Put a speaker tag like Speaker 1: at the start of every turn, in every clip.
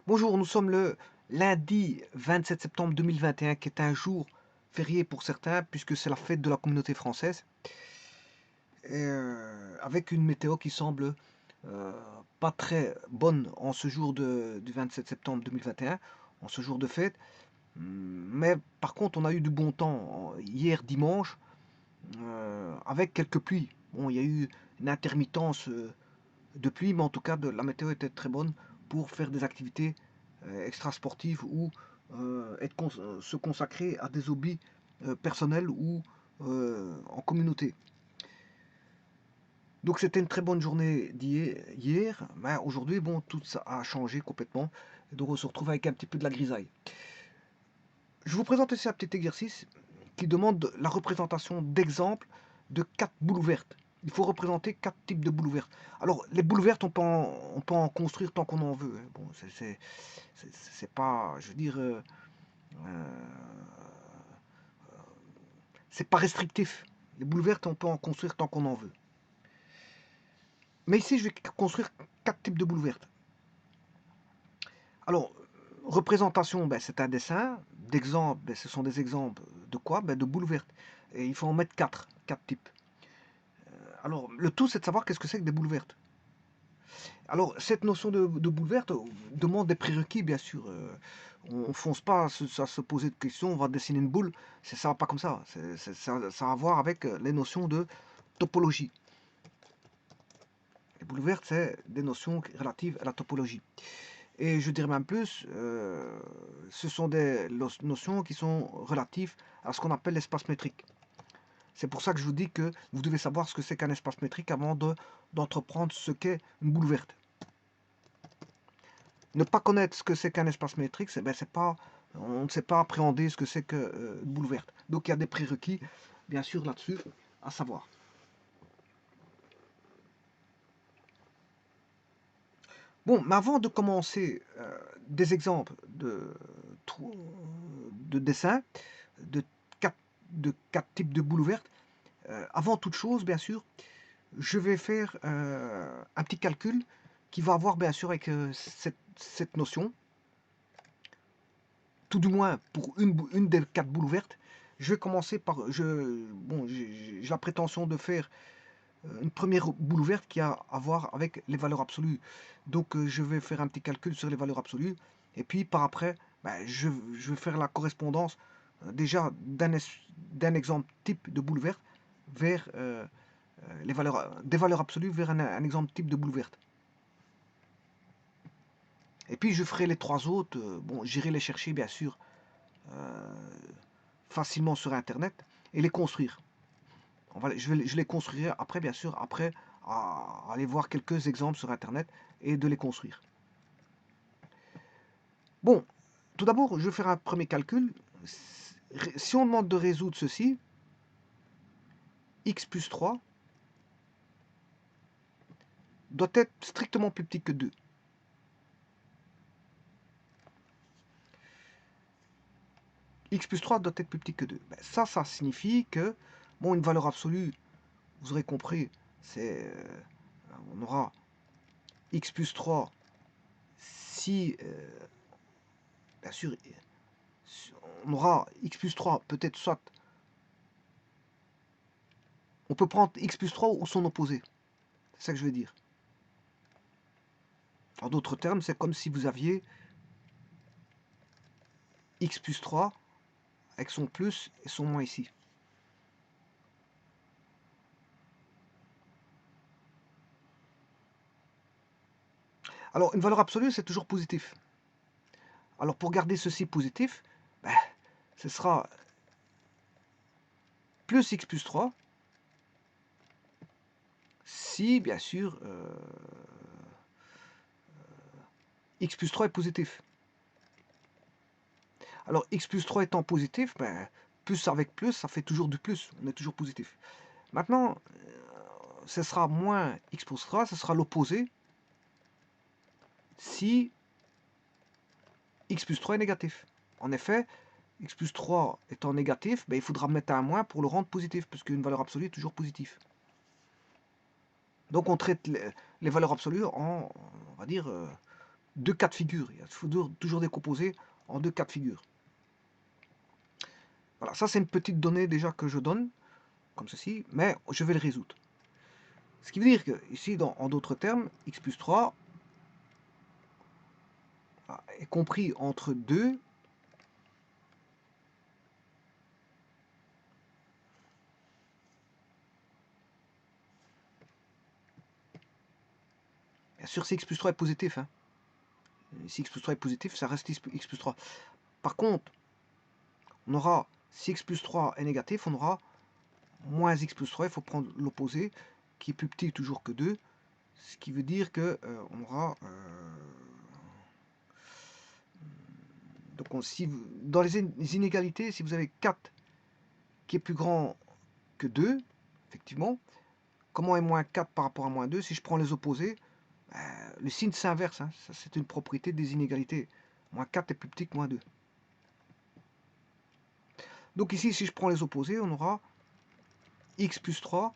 Speaker 1: Bonjour, nous sommes le lundi 27 septembre 2021, qui est un jour férié pour certains, puisque c'est la fête de la communauté française, avec une météo qui semble euh, pas très bonne en ce jour du 27 septembre 2021, en ce jour de fête. Mais par contre, on a eu du bon temps hier dimanche, avec quelques pluies. Bon, il y a eu une intermittence de pluie, mais en tout cas, la météo était très bonne pour faire des activités extrasportives ou se consacrer à des hobbies personnels ou en communauté. Donc c'était une très bonne journée hier, mais aujourd'hui, bon, tout ça a changé complètement. Donc on se retrouve avec un petit peu de la grisaille. Je vous présente ici un petit exercice qui demande la représentation d'exemples de 4 boules ouvertes. Il faut représenter 4 types de boules ouvertes. Alors, les boules ouvertes, on peut en construire tant qu'on en veut. Bon, c'est pas, je veux dire, euh, c'est pas restrictif. Les boules ouvertes, on peut en construire tant qu'on en veut. Mais ici, je vais construire 4 types de boules ouvertes. Alors, représentation, ben, c'est un dessin. D'exemple, ben, ce sont des exemples de quoi? Ben, de boules ouvertes. Et il faut en mettre 4 types. Alors, le tout, c'est de savoir qu'est-ce que c'est que des boules vertes. Alors, cette notion de boule verte demande des prérequis, bien sûr. On ne fonce pas à se poser de questions, on va dessiner une boule. Ça va pas comme ça. Ça a à voir avec les notions de topologie. Les boules vertes, c'est des notions relatives à la topologie. Et je dirais même plus, ce sont des notions qui sont relatives à ce qu'on appelle l'espace métrique. C'est pour ça que je vous dis que vous devez savoir ce que c'est qu'un espace métrique avant d'entreprendre ce qu'est une boule verte. Ne pas connaître ce que c'est qu'un espace métrique, on ne sait pas appréhender ce que c'est qu'une boule verte. Donc il y a des prérequis, bien sûr, là-dessus, à savoir. Bon, mais avant de commencer des exemples de dessins, de quatre, de 4 types de boules vertes, avant toute chose, bien sûr, je vais faire un petit calcul qui va avoir, bien sûr, avec cette notion, tout du moins pour une des 4 boules vertes. Je vais commencer par, bon, j'ai la prétention de faire une première boule ouverte qui a à voir avec les valeurs absolues. Donc je vais faire un petit calcul sur les valeurs absolues. Et puis par après, ben, je vais faire la correspondance déjà d'un exemple type de boule verte vers des valeurs absolues vers un exemple type de boule verte. Et puis je ferai les 3 autres. Bon, j'irai les chercher bien sûr facilement sur Internet et les construire. Je les construirai après, bien sûr, après aller voir quelques exemples sur Internet et de les construire. Bon, tout d'abord, je vais faire un premier calcul. Si on demande de résoudre ceci, x plus 3 doit être strictement plus petit que 2. X plus 3 doit être plus petit que 2. Ben, ça signifie que, bon, une valeur absolue, vous aurez compris, on aura x plus 3 si, bien sûr, on aura x plus 3, peut-être soit, on peut prendre x plus 3 ou son opposé. C'est ça que je veux dire. En d'autres termes, c'est comme si vous aviez x plus 3 avec son plus et son moins ici. Alors, une valeur absolue, c'est toujours positif. Alors, pour garder ceci positif, ben, ce sera plus x plus 3 si, bien sûr, x plus 3 est positif. Alors, x plus 3 étant positif, ben, plus avec plus, ça fait toujours du plus. On est toujours positif. Maintenant, ce sera moins x plus 3, ce sera l'opposé si x plus 3 est négatif. En effet, x plus 3 étant négatif, ben, il faudra mettre un moins pour le rendre positif, puisqu'une valeur absolue est toujours positive. Donc on traite les valeurs absolues en, on va dire, deux cas de figure. Il faut toujours décomposer en deux cas de figure. Voilà, ça c'est une petite donnée déjà que je donne, comme ceci, mais je vais le résoudre. Ce qui veut dire que, ici, en d'autres termes, x plus 3 est compris entre 2 bien sûr si x plus 3 est positif, hein. Si x plus 3 est positif, ça reste x plus 3. Par contre, on aura, si x plus 3 est négatif, on aura moins x plus 3, il faut prendre l'opposé, qui est plus petit toujours que 2, ce qui veut dire que on aura... donc si dans les inégalités, si vous avez 4 qui est plus grand que 2, effectivement, comment est moins 4 par rapport à moins 2? Si je prends les opposés, le signe s'inverse, hein. C'est une propriété des inégalités. Moins 4 est plus petit que moins 2. Donc ici, si je prends les opposés, on aura x plus 3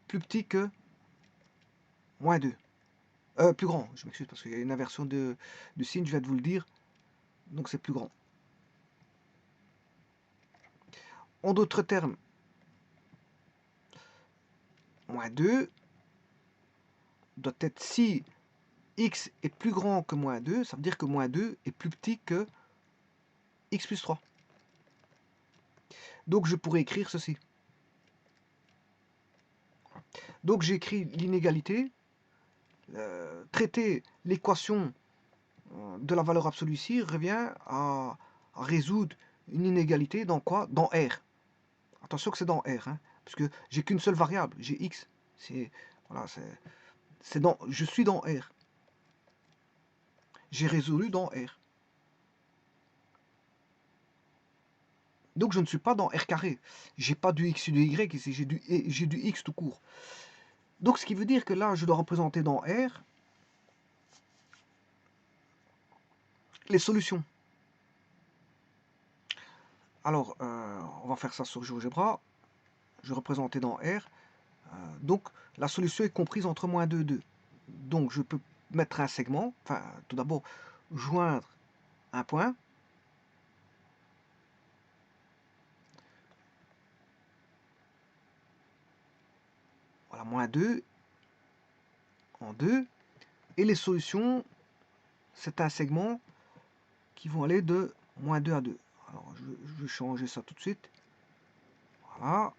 Speaker 1: plus petit que moins 2. Plus grand, je m'excuse parce qu'il y a une inversion du signe, je viens de vous le dire. Donc c'est plus grand. En d'autres termes, moins 2 doit être, si x est plus grand que moins 2, ça veut dire que moins 2 est plus petit que x plus 3. Donc je pourrais écrire ceci. Donc j'écris l'inégalité, traiter l'équation de la valeur absolue ici revient à résoudre une inégalité dans quoi? Dans R. Attention que c'est dans R, hein, parce que j'ai qu'une seule variable, j'ai x. Voilà, je suis dans R. J'ai résolu dans R. Donc je ne suis pas dans R carré. J'ai pas du x et du y ici, j'ai du x tout court. Donc ce qui veut dire que là, je dois représenter dans R les solutions. Alors, on va faire ça sur GeoGebra. Je vais représenter dans R. Donc, la solution est comprise entre moins 2 et 2. Donc, je peux mettre un segment. Enfin, tout d'abord, joindre un point. Voilà, moins 2 en 2. Et les solutions, c'est un segment qui vont aller de moins 2 à 2. Alors, je vais changer ça tout de suite. Voilà.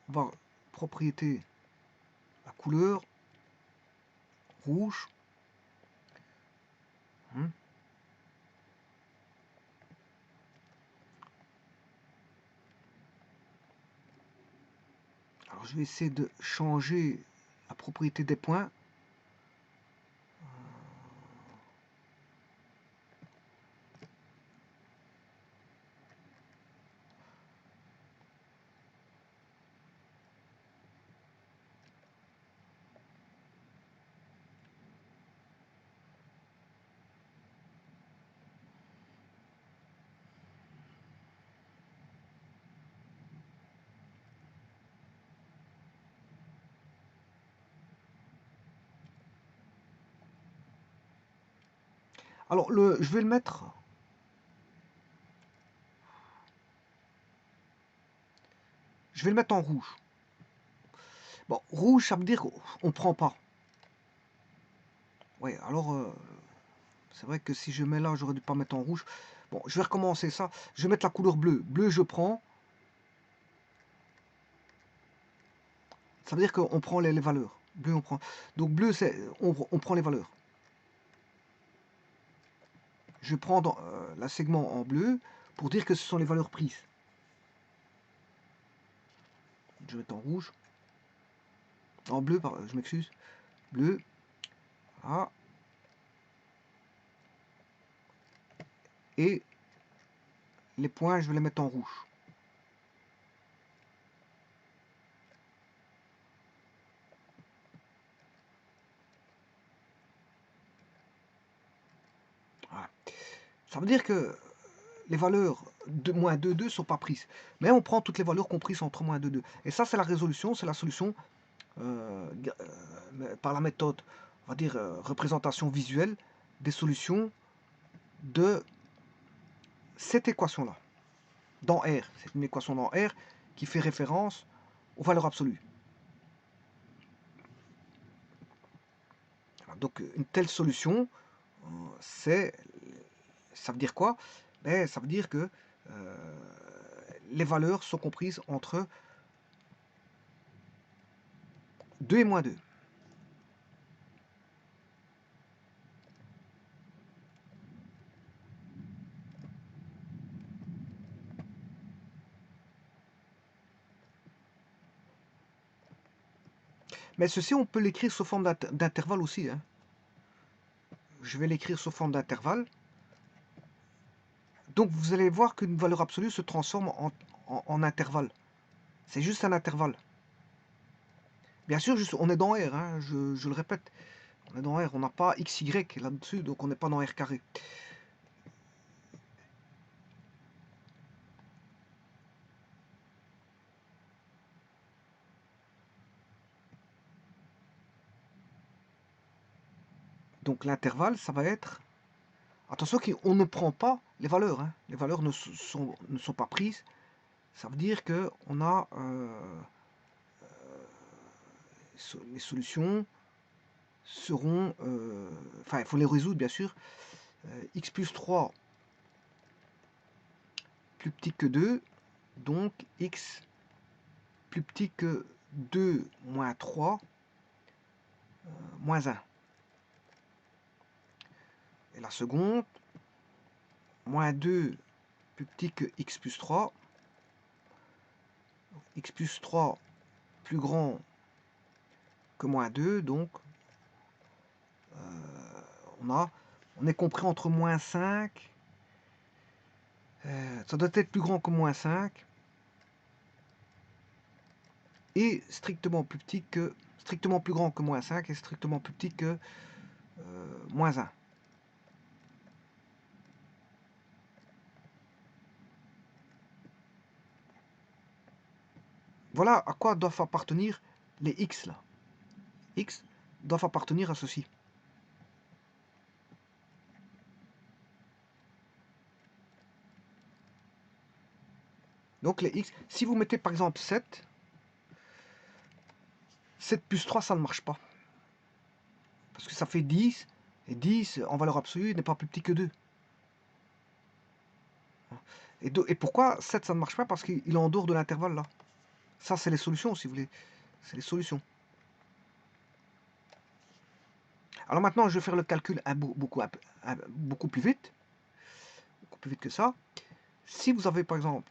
Speaker 1: On va propriété, la couleur, rouge. Alors, je vais essayer de changer la propriété des points. Alors, je vais le mettre... Je vais le mettre en rouge. Bon, rouge, ça veut dire qu'on ne prend pas. Oui, alors, c'est vrai que si je mets là, j'aurais dû pas mettre en rouge. Bon, je vais recommencer ça. Je vais mettre la couleur bleue. Bleu, je prends. Ça veut dire qu'on prend les valeurs. Bleu, on prend. Donc, bleu, c'est on prend les valeurs. Je prends la segment en bleu pour dire que ce sont les valeurs prises. Je vais mettre en rouge. En bleu, je m'excuse. Bleu. Voilà. Et les points, je vais les mettre en rouge. Voilà. Ça veut dire que les valeurs de moins 2, 2 ne sont pas prises. Mais on prend toutes les valeurs comprises entre moins 2, 2. Et ça, c'est la résolution, c'est la solution par la méthode, on va dire, représentation visuelle. des solutions de cette équation-là, dans R. C'est une équation dans R qui fait référence aux valeurs absolues. Donc une telle solution, ça veut dire quoi? Ça veut dire que les valeurs sont comprises entre 2 et moins 2. Mais ceci, on peut l'écrire sous forme d'intervalle aussi. Hein. Je vais l'écrire sous forme d'intervalle. Donc vous allez voir qu'une valeur absolue se transforme en intervalle. C'est juste un intervalle. Bien sûr, on est dans R, hein, je le répète. On est dans R, on n'a pas XY là-dessus, donc on n'est pas dans R carré. Donc l'intervalle, ça va être... Attention qu'on ne prend pas les valeurs. Hein. Les valeurs ne sont pas prises. Ça veut dire qu'on a les solutions seront... Enfin, il faut les résoudre, bien sûr. X plus 3 plus petit que 2. Donc, X plus petit que 2 moins 3 moins 1. Et la seconde, moins 2 plus petit que X plus 3. X plus 3 plus grand que moins 2. Donc, on est compris entre moins 5. Ça doit être plus grand que moins 5. Et strictement plus grand que moins 5 et strictement plus petit que moins 1. Voilà à quoi doivent appartenir les x là. X doivent appartenir à ceci. Donc les x, si vous mettez par exemple 7 plus 3, ça ne marche pas. Parce que ça fait 10, et 10 en valeur absolue n'est pas plus petit que 2. Et pourquoi 7 ça ne marche pas? Parce qu'il est en dehors de l'intervalle là. Ça c'est les solutions si vous voulez. C'est les solutions. Alors maintenant je vais faire le calcul beaucoup plus vite. Beaucoup plus vite que ça. Si vous avez par exemple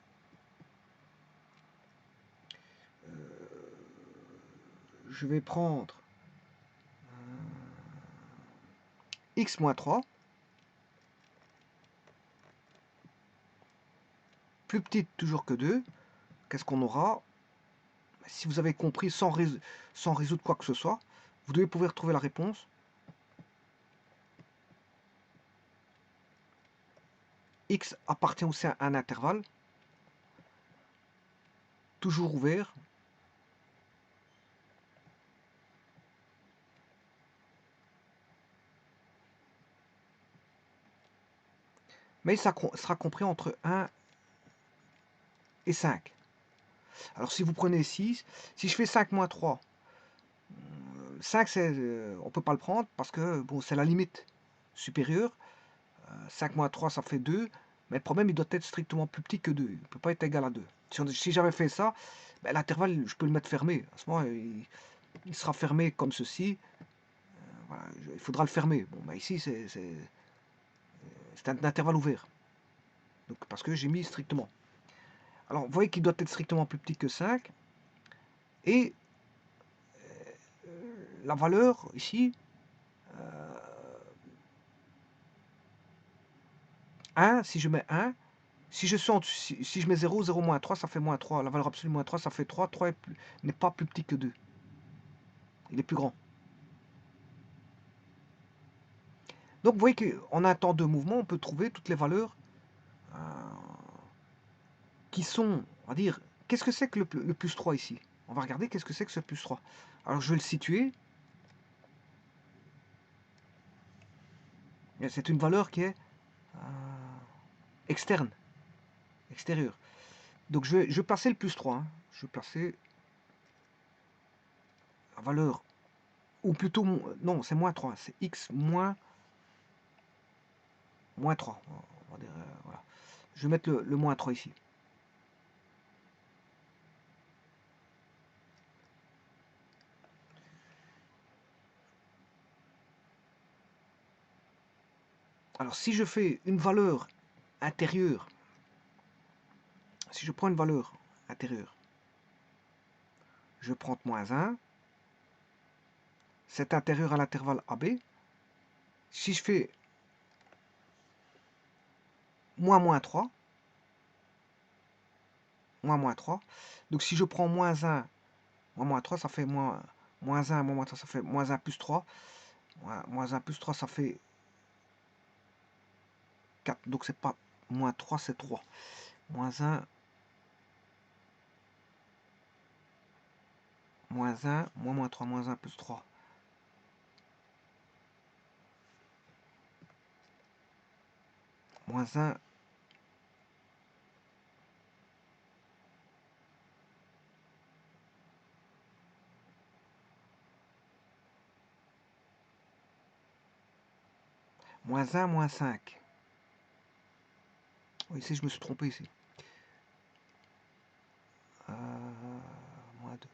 Speaker 1: je vais prendre x moins 3 plus petite toujours que 2, qu'est-ce qu'on aura? Si vous avez compris sans résoudre quoi que ce soit, vous devez pouvoir trouver la réponse. X appartient aussi à un intervalle, toujours ouvert. Mais ça sera compris entre 1 et 5. Alors si vous prenez 6, si je fais 5 moins 3, 5 on ne peut pas le prendre parce que bon, c'est la limite supérieure. 5 moins 3 ça fait 2, mais le problème il doit être strictement plus petit que 2, il ne peut pas être égal à 2. Si j'avais fait ça, ben, l'intervalle je peux le mettre fermé. À ce moment il sera fermé comme ceci. Voilà, il faudra le fermer. Bon, ben, ici c'est un intervalle ouvert. Donc, parce que j'ai mis strictement. Alors, vous voyez qu'il doit être strictement plus petit que 5. Et la valeur, ici, 1, si je mets 1, si je mets 0, 0 moins 3, ça fait moins 3. La valeur absolue moins 3, ça fait 3. 3 n'est pas plus petit que 2. Il est plus grand. Donc, vous voyez qu'en un temps de mouvement, on peut trouver toutes les valeurs qui sont, on va dire, qu'est-ce que c'est que le plus 3 ici? On va regarder qu'est-ce que c'est que ce plus 3. Alors, je vais le situer. C'est une valeur qui est externe, extérieure. Donc je vais placer le plus 3. Hein. Je vais placer la valeur, ou plutôt, non, c'est moins 3. C'est x moins 3. On va dire, voilà. Je vais mettre le moins 3 ici. Alors si je fais une valeur intérieure, si je prends une valeur intérieure, je prends moins 1, c'est intérieur à l'intervalle AB. Si je fais moins 3, moins 3, donc si je prends moins 1, moins 3, ça fait moins 1, moins 3, ça fait moins 1 plus 3, moins 1 plus 3, ça fait 4, donc c'est pas moins 3, c'est 3. Moins 1, moins 3, moins 1 plus 3. Moins 1, moins 1, moins 5. Oui, ici, je me suis trompé ici. Moins 2.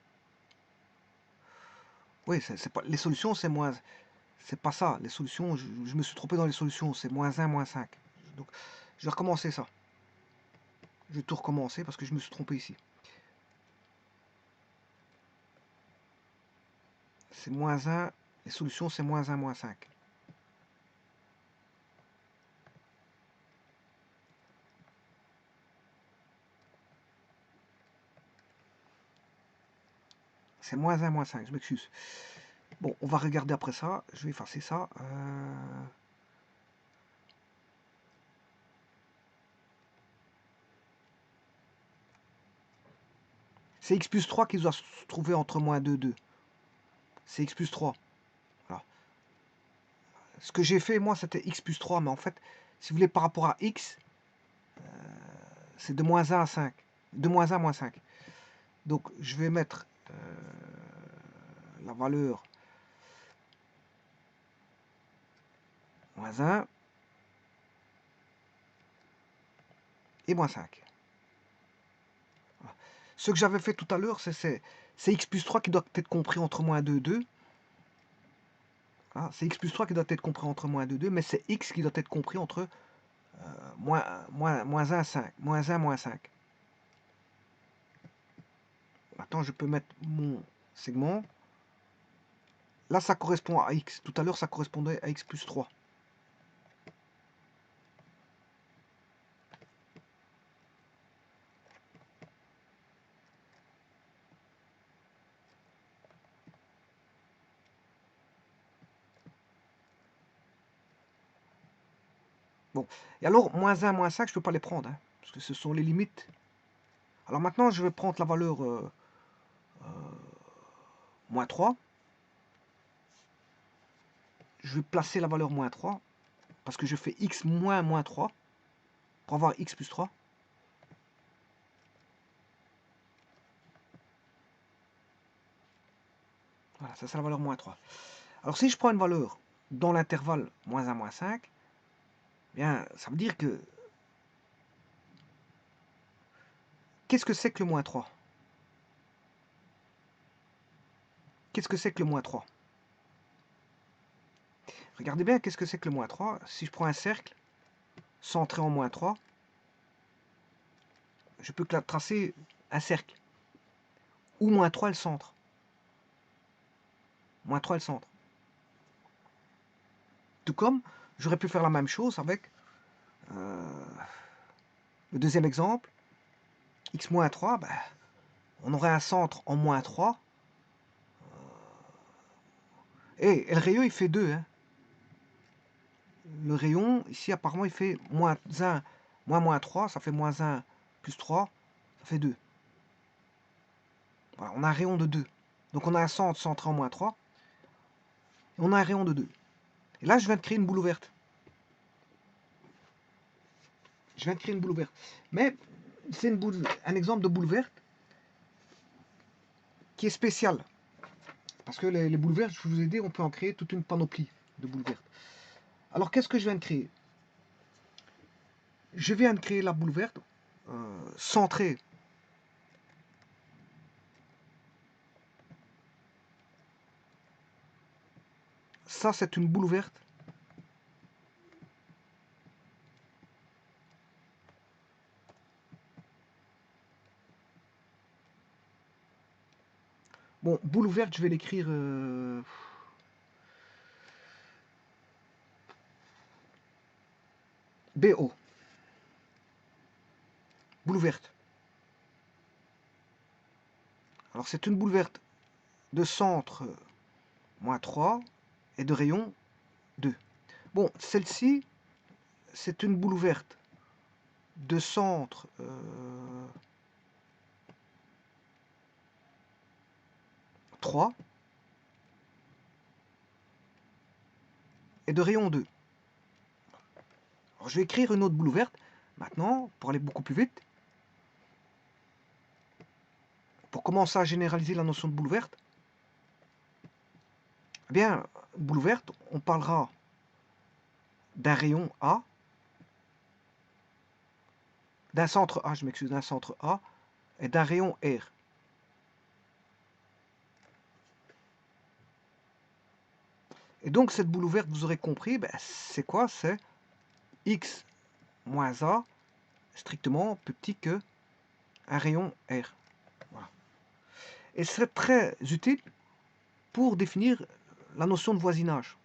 Speaker 1: Oui, c'est pas, les solutions, c'est moins... C'est pas ça. Les solutions, je me suis trompé dans les solutions. C'est moins 1, moins 5. Donc, je vais recommencer ça. Je vais tout recommencer parce que je me suis trompé ici. C'est moins 1. Les solutions, c'est moins 1, moins 5. C'est moins 1, moins 5. Je m'excuse. Bon, on va regarder après ça. Je vais effacer ça. C'est x plus 3 qui doit se trouver entre moins 2, 2. C'est x plus 3. Voilà. Ce que j'ai fait, moi, c'était x plus 3. Mais en fait, si vous voulez, par rapport à x, c'est de moins 1 à 5. De moins 1 à moins 5. Donc, je vais mettre la valeur moins 1 et moins 5. Voilà. Ce que j'avais fait tout à l'heure, c'est x plus 3 qui doit être compris entre moins 2 et 2. Voilà. C'est x plus 3 qui doit être compris entre moins 2 et 2, mais c'est x qui doit être compris entre moins 1 et 5. Moins 1, moins 5. Maintenant, je peux mettre mon segment. Là, ça correspond à x. Tout à l'heure, ça correspondait à x plus 3. Bon. Et alors, moins 1, moins 5, je ne peux pas les prendre. Hein, parce que ce sont les limites. Alors maintenant, je vais prendre la valeur moins 3. Je vais placer la valeur moins 3. Parce que je fais x moins 3. Pour avoir x plus 3. Voilà, ça c'est la valeur moins 3. Alors si je prends une valeur dans l'intervalle moins 1, moins 5, bien, ça veut dire que... Qu'est-ce que c'est que le moins 3? Qu'est-ce que c'est que le moins 3? Regardez bien, qu'est-ce que c'est que le moins 3? Si je prends un cercle centré en moins 3, je peux tracer un cercle. Où moins 3 est le centre. Moins 3 est le centre. Tout comme, j'aurais pu faire la même chose avec le deuxième exemple. X moins 3, ben, on aurait un centre en moins 3. Et le rayon, il fait 2. Hein. Le rayon, ici, apparemment, il fait moins 1, moins 3. Ça fait moins 1 plus 3. Ça fait 2. Voilà, on a un rayon de 2. Donc on a un centre centré en moins 3. Et on a un rayon de 2. Et là, je viens de créer une boule ouverte. je viens de créer une boule verte. Mais c'est un exemple de boule verte qui est spécial. Parce que les boules vertes, je vous ai dit, on peut en créer toute une panoplie de boules vertes. Alors, qu'est-ce que je viens de créer? Je viens de créer la boule verte centrée. Ça, c'est une boule verte. Bon, boule verte, je vais l'écrire BO. Boule verte. Alors, c'est une boule verte de centre -3 et de rayon 2. Bon, celle-ci, c'est une boule verte de centre 3 et de rayon 2. Alors, je vais écrire une autre boule verte. Maintenant, pour aller beaucoup plus vite, pour commencer à généraliser la notion de boule verte, eh bien, boule verte, on parlera d'un rayon A, d'un centre A, je m'excuse, d'un centre A, et d'un rayon R. Et donc, cette boule verte, vous aurez compris, ben, c'est quoi? C'est X moins A, strictement plus petit que un rayon R. Voilà. Et ce serait très utile pour définir la notion de voisinage.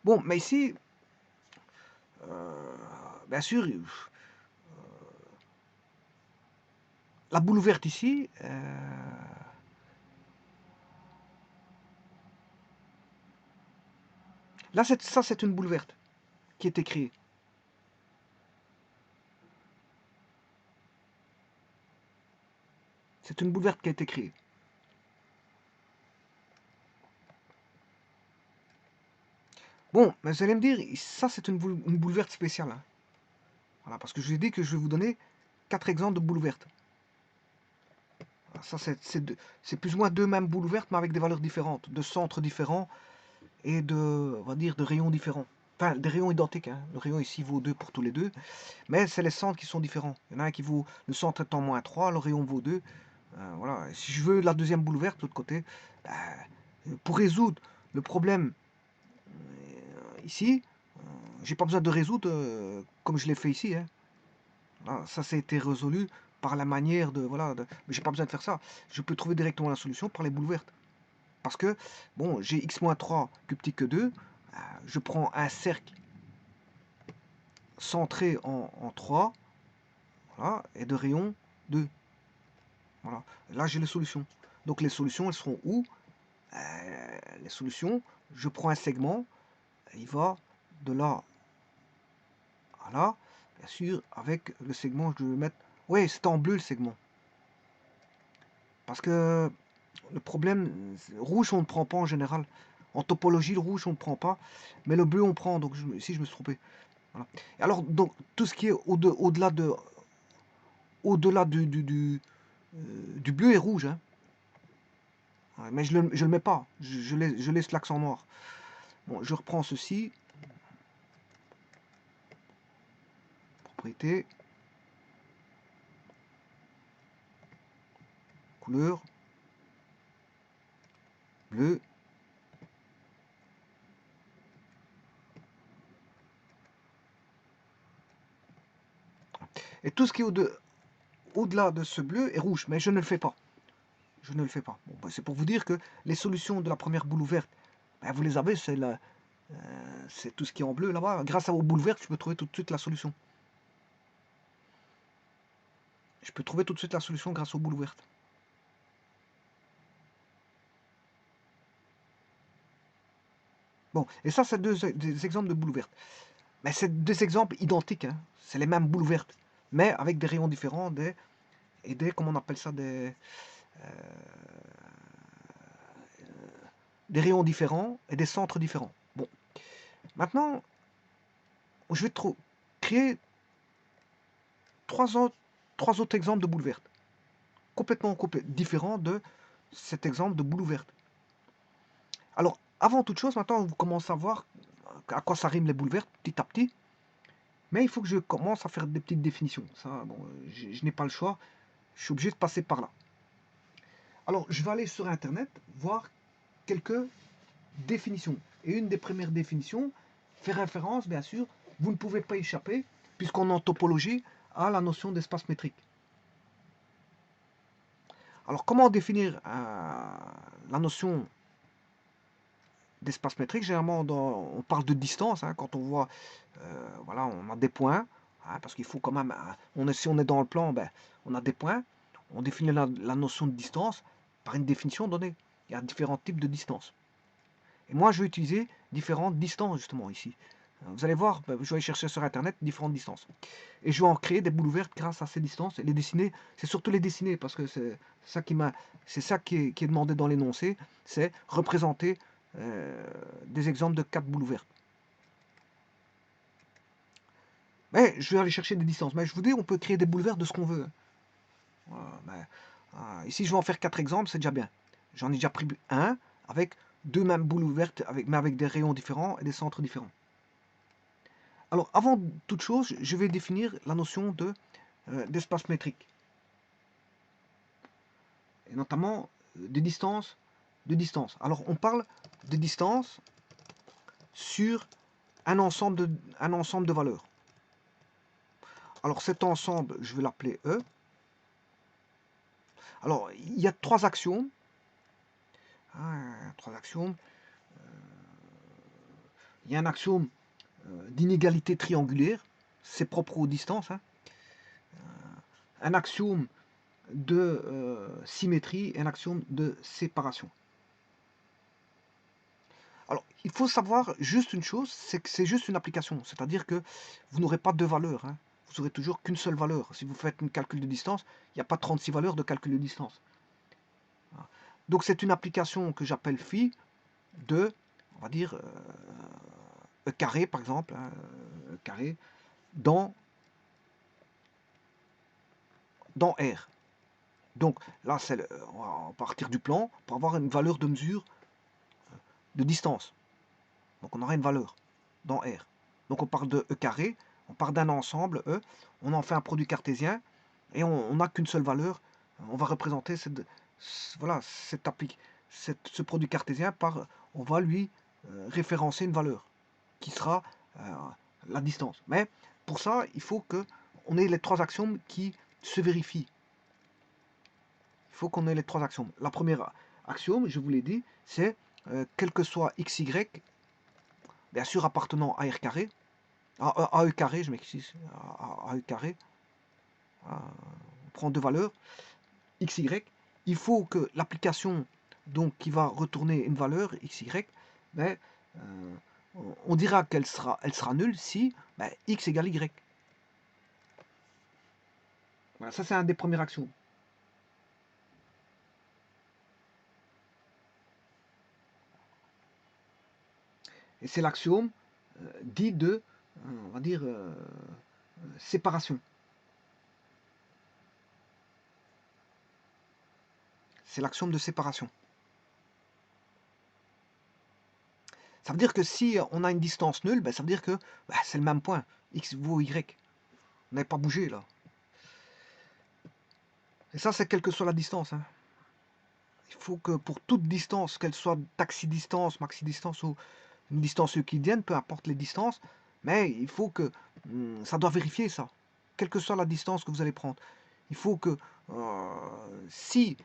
Speaker 1: Bon, mais ici, bien sûr, la boule verte ici, là, ça, c'est une boule verte qui a été créée. C'est une boule verte qui a été créée. Bon, mais vous allez me dire, ça, c'est une boule verte spéciale. Hein. Voilà, parce que je vous ai dit que je vais vous donner 4 exemples de boules vertes. Ça, c'est plus ou moins deux mêmes boules vertes, mais avec des valeurs différentes, de centres différents et on va dire, de rayons différents. Enfin, des rayons identiques. Hein. Le rayon ici vaut 2 pour tous les deux, mais c'est les centres qui sont différents. Il y en a un qui vaut, le centre étant -3, le rayon vaut 2. Voilà. Si je veux la deuxième boule verte, de l'autre côté, pour résoudre le problème ici, j'ai pas besoin de résoudre comme je l'ai fait ici. Hein. Voilà, ça, a été résolu par la manière de... Voilà, mais j'ai pas besoin de faire ça. Je peux trouver directement la solution par les boules vertes. Parce que, bon, j'ai x-3 plus petit que 2. Je prends un cercle centré en 3. Voilà, et de rayon 2. Voilà. Là, j'ai les solutions. Donc, les solutions, elles seront où? Les solutions, je prends un segment. Il va de là à là. Bien sûr, avec le segment, je vais mettre... Oui, c'est en bleu le segment. Parce que le problème, rouge, on ne prend pas en général. En topologie, le rouge, on ne prend pas. Mais le bleu, on prend. Donc, ici, je me suis trompé. Voilà. Alors, donc, tout ce qui est au-delà du bleu et rouge. Hein. Ouais, mais je le mets pas. Je laisse l'accent noir. Bon, je reprends ceci. Propriété. Couleur. Bleu. Et tout ce qui est au-delà de ce bleu est rouge. Mais je ne le fais pas. Je ne le fais pas. Bon, ben, c'est pour vous dire que les solutions de la première boule ouverte, ben, vous les avez, c'est tout ce qui est en bleu là-bas. Grâce aux boules vertes, je peux trouver tout de suite la solution. Je peux trouver tout de suite la solution grâce aux boules ouvertes. Bon, et ça, c'est des exemples de boules vertes. Mais c'est deux exemples identiques. Hein. C'est les mêmes boules vertes, mais avec des rayons différents, comment on appelle ça, des rayons différents et des centres différents. Bon, maintenant, je vais créer trois autres exemples de boules vertes, complètement différents de cet exemple de boule ouverte. Alors, avant toute chose, maintenant, vous commencez à voir à quoi ça rime les boules vertes, petit à petit. Mais il faut que je commence à faire des petites définitions. Ça, bon, je n'ai pas le choix. Je suis obligé de passer par là. Alors, je vais aller sur Internet voir quelques définitions. Et une des premières définitions fait référence, bien sûr, vous ne pouvez pas échapper, puisqu'on est en topologie, à la notion d'espace métrique. Alors, comment définir la notion d'espace métrique? Généralement, on parle de distance, hein, quand on voit, voilà, on a des points, hein, parce qu'il faut quand même, si on est dans le plan, ben, on a des points, on définit la notion de distance par une définition donnée. Il y a différents types de distance. Et moi, je vais utiliser différentes distances, justement, ici. Vous allez voir, je vais aller chercher sur Internet différentes distances. Et je vais en créer des boules ouvertes grâce à ces distances. Et les dessiner, c'est surtout les dessiner, parce que c'est ça qui est demandé dans l'énoncé, c'est représenter des exemples de 4 boules ouvertes. Mais je vais aller chercher des distances. Mais je vous dis, on peut créer des boules vertes de ce qu'on veut. Voilà, ici, je vais en faire 4 exemples, c'est déjà bien. J'en ai déjà pris un avec deux mêmes boules ouvertes, mais avec des rayons différents et des centres différents. Alors, avant toute chose, je vais définir la notion d'espace métrique. Et notamment de distance. Alors, on parle de distance sur un ensemble de valeurs. Alors, cet ensemble, je vais l'appeler E. Alors, il y a trois axiomes. Il y a un axiome d'inégalité triangulaire, c'est propre aux distances. Un axiome de symétrie et un axiome de séparation. Alors, il faut savoir juste une chose, c'est que c'est juste une application, c'est-à-dire que vous n'aurez pas deux valeurs, hein. Vous n'aurez toujours qu'une seule valeur. Si vous faites un calcul de distance, il n'y a pas 36 valeurs de calcul de distance. Donc c'est une application que j'appelle phi de, on va dire, E carré par exemple, hein, E carré, dans R. Donc là, on va partir du plan pour avoir une valeur de mesure de distance. Donc on aura une valeur dans R. Donc on parle de E carré, on part d'un ensemble E, on en fait un produit cartésien et on n'a qu'une seule valeur. On va représenter ce produit cartésien par, on va lui référencer une valeur qui sera la distance. Mais pour ça, il faut qu'on ait les trois axiomes qui se vérifient. Il faut qu'on ait les trois axiomes. La première axiome, je vous l'ai dit, c'est quel que soit xy, bien sûr appartenant à R carré, à E carré, je m'excuse, à E carré, on prend deux valeurs, xy, il faut que l'application donc qui va retourner une valeur xy, ben, on dira qu'elle sera nulle si ben, x égale y. Voilà, ça c'est un des premiers axiomes. Et c'est l'axiome dit de, on va dire, séparation. C'est l'axiome de séparation. Ça veut dire que si on a une distance nulle, ben, ça veut dire que ben, c'est le même point. X vaut Y. On n'avait pas bougé là. Et ça, c'est quelle que soit la distance. Hein. Il faut que pour toute distance, qu'elle soit taxidistance, maxidistance ou une distance euclidienne, peu importe les distances, mais il faut que ça doit vérifier ça, quelle que soit la distance que vous allez prendre. Il faut que si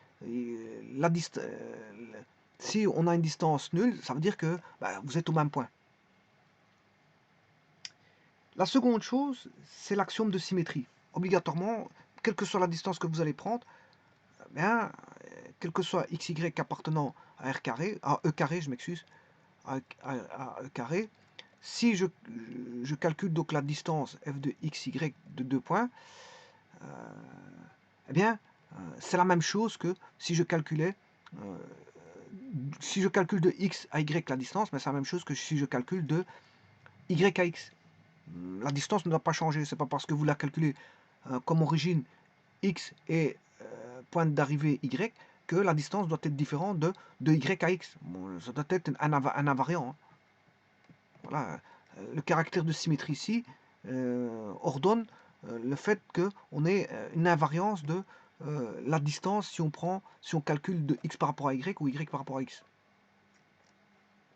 Speaker 1: si on a une distance nulle, ça veut dire que bah, vous êtes au même point. La seconde chose, c'est l'axiome de symétrie. Obligatoirement, quelle que soit la distance que vous allez prendre, bien, quel que soit xy appartenant à R carré, à E carré, je m'excuse, à E carré, si je calcule donc la distance f de xy de 2 points, eh bien, c'est la même chose que si je calculais, si je calcule de x à y la distance, mais c'est la même chose que si je calcule de y à x. La distance ne doit pas changer. C'est pas parce que vous la calculez comme origine x et point d'arrivée y que la distance doit être différente de y à x. Bon, ça doit être un invariant. Hein. Voilà. Le caractère de symétrie ici ordonne le fait qu'on ait une invariance de la distance si on calcule de x par rapport à y ou y par rapport à x.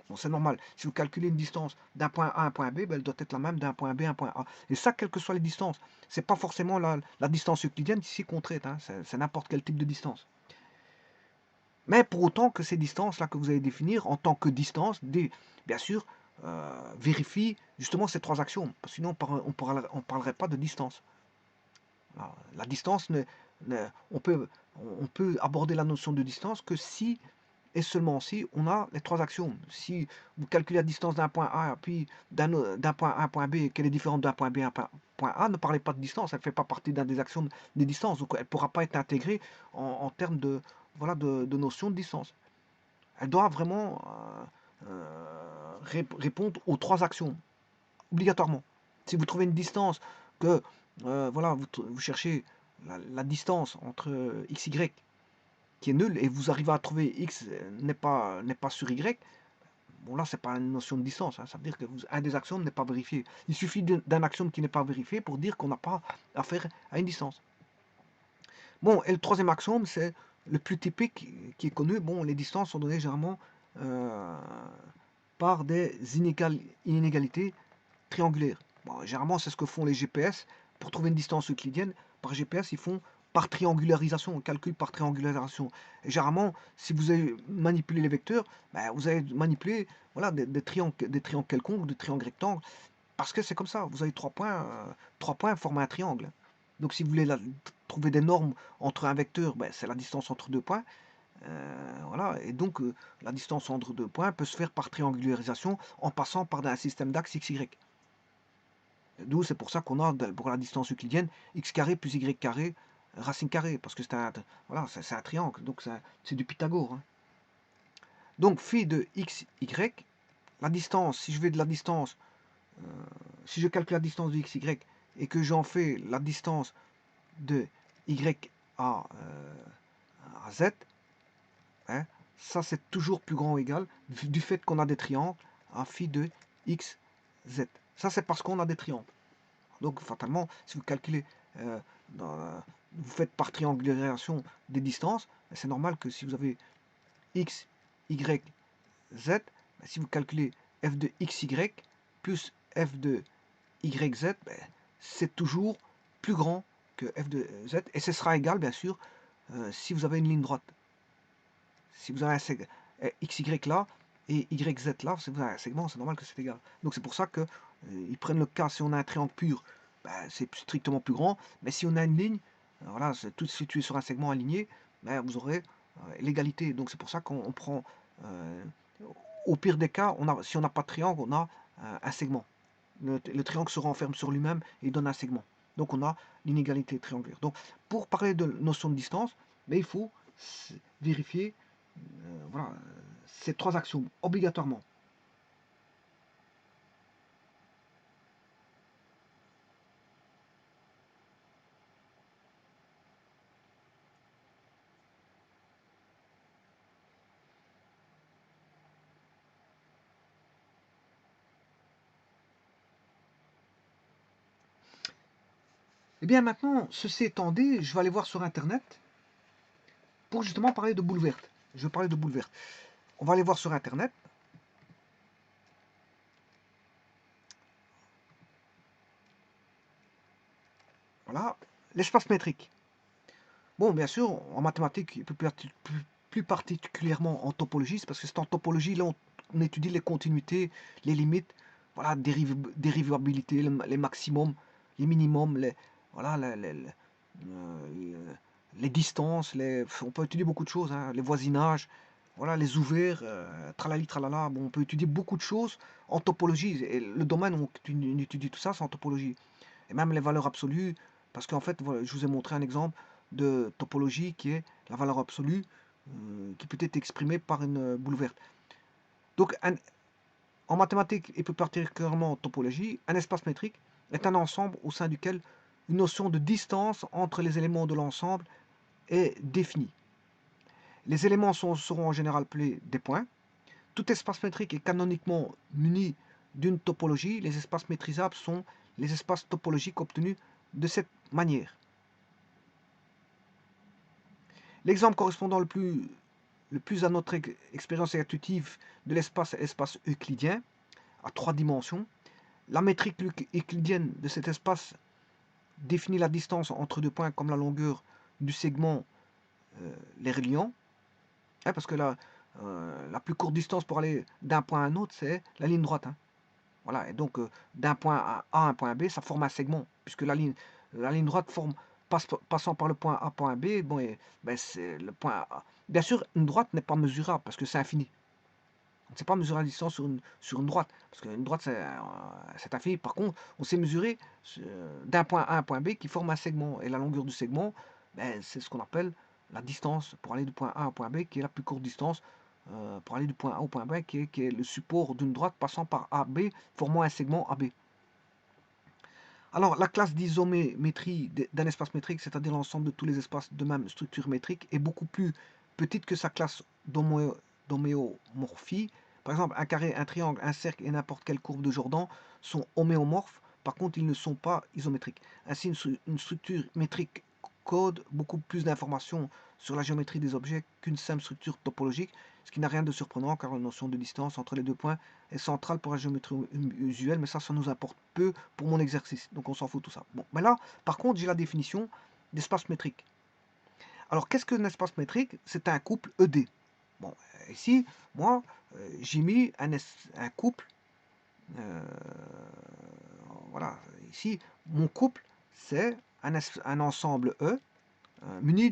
Speaker 1: Bon, c'est normal. Si vous calculez une distance d'un point A à un point B, ben, elle doit être la même d'un point B à un point A. Et ça, quelles que soient les distances. C'est pas forcément la distance euclidienne qui s'y contrainte. Hein. C'est n'importe quel type de distance. Mais pour autant que ces distances-là que vous allez définir en tant que distance, bien sûr, vérifient justement ces trois axiomes. Sinon, on ne parlerait pas de distance. Alors, la distance, on peut aborder la notion de distance que si et seulement si on a les trois axiomes. Si vous calculez la distance d'un point A puis d'un point A à un point B, qu'elle est différente d'un point B à un point A, ne parlez pas de distance, elle ne fait pas partie d'un des axiomes des distances, donc elle ne pourra pas être intégrée en termes de, voilà, de notion de distance. Elle doit vraiment répondre aux trois axiomes, obligatoirement. Si vous trouvez une distance que, voilà, vous cherchez la distance entre x, y, qui est nulle, et vous arrivez à trouver x n'est pas sur y, bon là c'est pas une notion de distance, hein, ça veut dire que un des axiomes n'est pas vérifié. Il suffit d'un axiome qui n'est pas vérifié pour dire qu'on n'a pas affaire à une distance. Bon, et le troisième axiome, c'est le plus typique qui est connu. Bon, les distances sont données généralement par des inégalités triangulaires. Bon, généralement, c'est ce que font les GPS. Pour trouver une distance euclidienne, par GPS, ils font par triangularisation, on calcule par triangularisation. Et généralement, si vous avez manipulé les vecteurs, ben, vous avez manipulé voilà, des triangles quelconques, des triangles rectangles, parce que c'est comme ça. Vous avez trois points forment un triangle. Donc si vous voulez trouver des normes entre un vecteur, ben, c'est la distance entre deux points. Voilà, et donc la distance entre deux points peut se faire par triangularisation en passant par un système d'axes XY. D'où c'est pour ça qu'on a pour la distance euclidienne x carré plus y carré racine carrée, parce que c'est voilà, c'est un triangle, donc c'est du Pythagore. Hein. Donc phi de x, y, la distance, si je vais de la distance, si je calcule la distance de x, y, et que j'en fais la distance de y à z, hein, ça c'est toujours plus grand ou égal du fait qu'on a des triangles à phi de x, z. Ça c'est parce qu'on a des triangles. Donc fatalement, si vous calculez, vous faites par triangularisation des distances, c'est normal que si vous avez x, y, z, si vous calculez f de xy plus f de yz, c'est toujours plus grand que f de z, et ce sera égal bien sûr si vous avez une ligne droite. Si vous avez un xy là et yz là, si vous avez un segment, c'est normal que c'est égal. Donc c'est pour ça que ils prennent le cas si on a un triangle pur, c'est strictement plus grand, mais si on a une ligne, voilà, c'est tout situé sur un segment aligné, vous aurez l'égalité. Donc c'est pour ça qu'on prend, au pire des cas, si on n'a pas de triangle, on a un segment. Le triangle se renferme sur lui-même et il donne un segment. Donc on a l'inégalité triangulaire. Donc pour parler de notion de distance, il faut vérifier voilà, ces trois axiomes obligatoirement. Et bien maintenant, ceci étant dit, je vais aller voir sur internet pour justement parler de boule verte. Je vais parler de boule verte. On va aller voir sur internet. Voilà, l'espace métrique. Bon, bien sûr, en mathématiques, plus particulièrement en topologie, c'est parce que c'est en topologie, là, on étudie les continuités, les limites, voilà, dérivabilité, les maximums, les minimums, voilà, les distances, on peut étudier beaucoup de choses, hein, les voisinages, voilà, les ouverts, tralali, tralala. Bon, on peut étudier beaucoup de choses en topologie. Et le domaine où on étudie tout ça, c'est en topologie. Et même les valeurs absolues, parce qu'en fait, voilà, je vous ai montré un exemple de topologie qui est la valeur absolue qui peut être exprimée par une boule verte. Donc, En mathématiques et plus particulièrement en topologie, un espace métrique est un ensemble au sein duquel une notion de distance entre les éléments de l'ensemble est définie. Les éléments seront en général appelés des points. Tout espace métrique est canoniquement muni d'une topologie. Les espaces maîtrisables sont les espaces topologiques obtenus de cette manière. L'exemple correspondant le plus à notre expérience intuitive de l'espace est l'espace euclidien à 3 dimensions. La métrique euclidienne de cet espace définit la distance entre deux points comme la longueur du segment les reliant. Parce que la plus courte distance pour aller d'un point à un autre, c'est la ligne droite. Voilà, et donc d'un point A à un point B, ça forme un segment, puisque la ligne droite passant par le point A, point B, bon, c'est le point A. Bien sûr, une droite n'est pas mesurable, parce que c'est infini. On ne sait pas mesurer la distance sur une droite, parce qu'une droite, c'est infini. Par contre, on sait mesurer d'un point A à un point B qui forme un segment, et la longueur du segment, c'est ce qu'on appelle la distance pour aller du point A au point B, qui est la plus courte distance pour aller du point A au point B, qui est le support d'une droite passant par AB, formant un segment AB. Alors, la classe d'isométrie d'un espace métrique, c'est-à-dire l'ensemble de tous les espaces de même structure métrique, est beaucoup plus petite que sa classe d'homéomorphie. Par exemple, un carré, un triangle, un cercle et n'importe quelle courbe de Jordan sont homéomorphes. Par contre, ils ne sont pas isométriques. Ainsi, une structure métrique code beaucoup plus d'informations sur la géométrie des objets qu'une simple structure topologique, ce qui n'a rien de surprenant car la notion de distance entre les deux points est centrale pour la géométrie usuelle, mais ça nous importe peu pour mon exercice, donc on s'en fout tout ça. Bon, mais là, par contre, j'ai la définition d'espace métrique. Alors, qu'est-ce qu'un espace métrique? C'est un couple ED. Bon, ici, moi, j'ai mis un couple, voilà, ici, mon couple, c'est un ensemble E, muni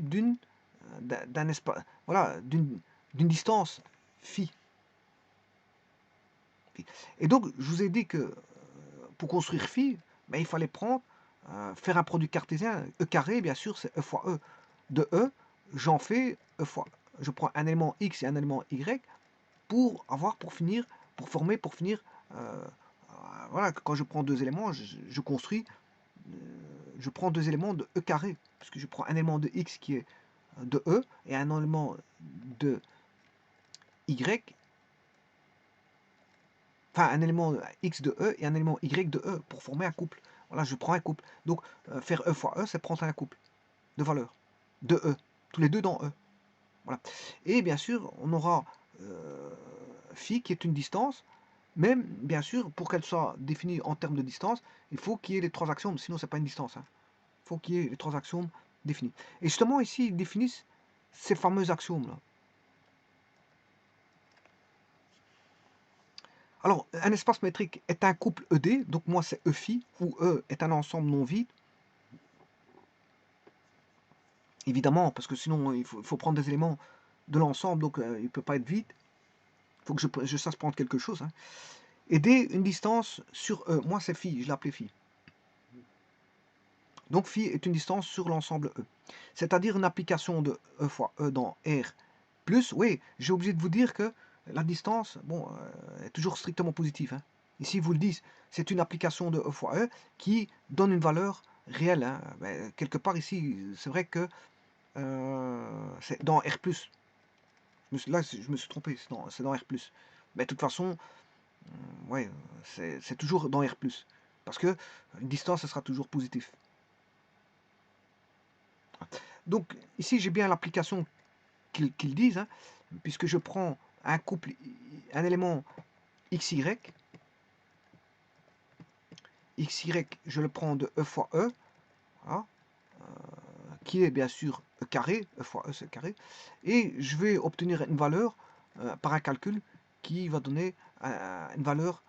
Speaker 1: d'un espace, voilà, d'une distance phi. Et donc, je vous ai dit que pour construire phi, il fallait faire un produit cartésien. E carré, bien sûr, c'est E fois E. De E, j'en fais E fois. Je prends un élément X et un élément Y pour former, voilà, quand je prends deux éléments, je construis, je prends deux éléments de E carré, puisque je prends un élément de X qui est de E et un élément de Y, enfin un élément X de E et un élément Y de E pour former un couple. Voilà, je prends un couple. Donc faire E fois E, c'est prendre un couple de valeurs de E, tous les deux dans E. Voilà. Et bien sûr, on aura phi qui est une distance, mais bien sûr, pour qu'elle soit définie en termes de distance, il faut qu'il y ait les trois axiomes, sinon c'est pas une distance. Il faut qu'il y ait les trois axiomes définis. Et justement, ici, ils définissent ces fameux axiomes-là. Alors, un espace métrique est un couple ED, donc moi c'est E phi, où E est un ensemble non vide. Évidemment, parce que sinon il faut prendre des éléments de l'ensemble, donc il ne peut pas être vide. Il faut que je sache prendre quelque chose. Et D, une distance sur E. Moi c'est phi, je l'ai appelé phi. Donc phi est une distance sur l'ensemble E. C'est-à-dire une application de E fois E dans R plus. Oui, j'ai oublié de vous dire que la distance, bon, est toujours strictement positive. Ici, vous le dites, c'est une application de E fois E qui donne une valeur réelle. Quelque part ici, c'est vrai que c'est dans R+. Là, je me suis trompé, c'est dans R+. Mais de toute façon, ouais, c'est toujours dans R+. Parce que une distance, ce sera toujours positif. Donc ici, j'ai bien l'application qu'ils disent, puisque je prends un couple, un élément XY, XY, je le prends de E fois E, voilà, qui est bien sûr E carré, E fois E c'est carré, et je vais obtenir une valeur par un calcul qui va donner une valeur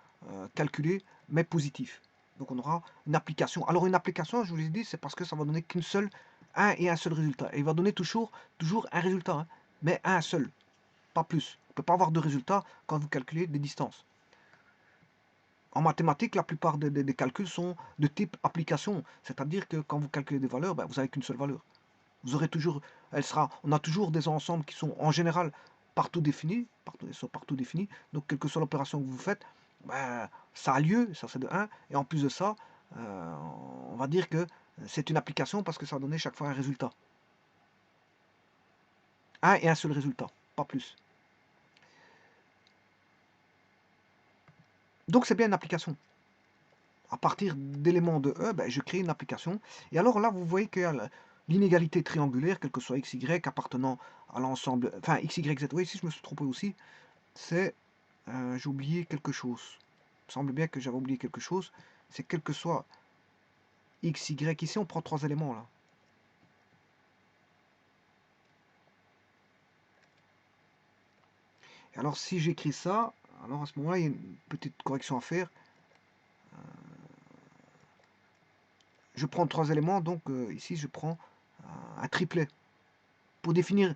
Speaker 1: calculée mais positive. Donc on aura une application. Alors une application, je vous l'ai dit, c'est parce que ça va donner qu'un seul résultat. Et il va donner toujours un résultat, mais un seul, pas plus. On ne peut pas avoir de résultat quand vous calculez des distances. En mathématiques, la plupart des calculs sont de type application, c'est-à-dire que quand vous calculez des valeurs, vous n'avez qu'une seule valeur. Vous aurez toujours, on a toujours des ensembles qui sont en général partout définis, donc quelle que soit l'opération que vous faites, ben, ça a lieu, ça c'est de 1, et en plus de ça, on va dire que c'est une application parce que ça va donner chaque fois un résultat. Un et un seul résultat, pas plus. Donc c'est bien une application. À partir d'éléments de E, ben, je crée une application. Et alors là, vous voyez qu'il y a l'inégalité triangulaire, quel que soit x, y, appartenant à l'ensemble, enfin x, y, z. Oui, ici je me suis trompé aussi. C'est, j'ai oublié quelque chose. Il me semble bien que j'avais oublié quelque chose. C'est quel que soit x, y. Ici, on prend 3 éléments là. Et alors si j'écris ça, alors à ce moment-là, il y a une petite correction à faire. Je prends 3 éléments, donc ici je prends un triplet. Pour définir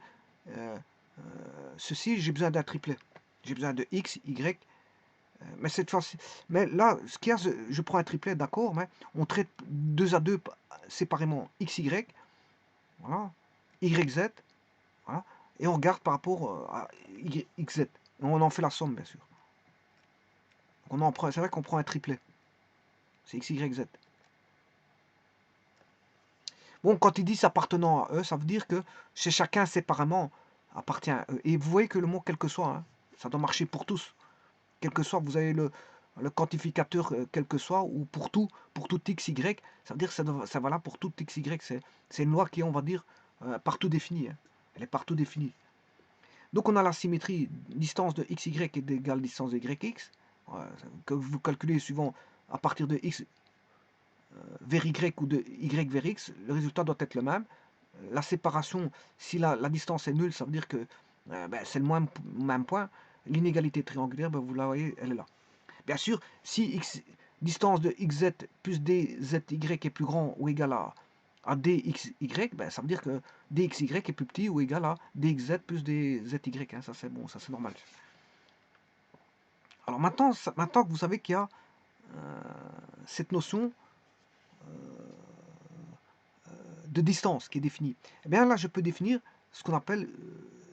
Speaker 1: euh, ceci, j'ai besoin d'un triplet. J'ai besoin de x, y, mais cette fois-ci, mais là, ce qu'il y a, je prends un triplet, d'accord, mais on traite 2 à 2 séparément x, y, voilà, y, z, voilà, et on regarde par rapport à x, z. On en fait la somme, bien sûr. C'est vrai qu'on prend un triplet. C'est x, y, z. Bon, quand il dit appartenant à eux, ça veut dire que chez chacun séparément appartient à eux. Et vous voyez que le mot quel que soit, hein, ça doit marcher pour tous. Quel que soit, vous avez le quantificateur quel que soit, ou pour tout x, y, ça veut dire que ça va là pour tout x, y. C'est une loi qui est, on va dire, partout définie. Hein. Elle est partout définie. Donc on a la symétrie distance de x, y est égale distance de y, x, que vous calculez suivant à partir de x vers y ou de y vers x, le résultat doit être le même. La séparation, si la distance est nulle, ça veut dire que ben, c'est le même point. L'inégalité triangulaire, ben, vous la voyez, elle est là. Bien sûr, si x, distance de xz plus dzy est plus grand ou égal à dxy, ben, ça veut dire que dxy est plus petit ou égal à dxz plus dzy. Hein, ça c'est bon, ça c'est normal. Alors maintenant, maintenant que vous savez qu'il y a cette notion de distance qui est définie, eh bien là je peux définir ce qu'on appelle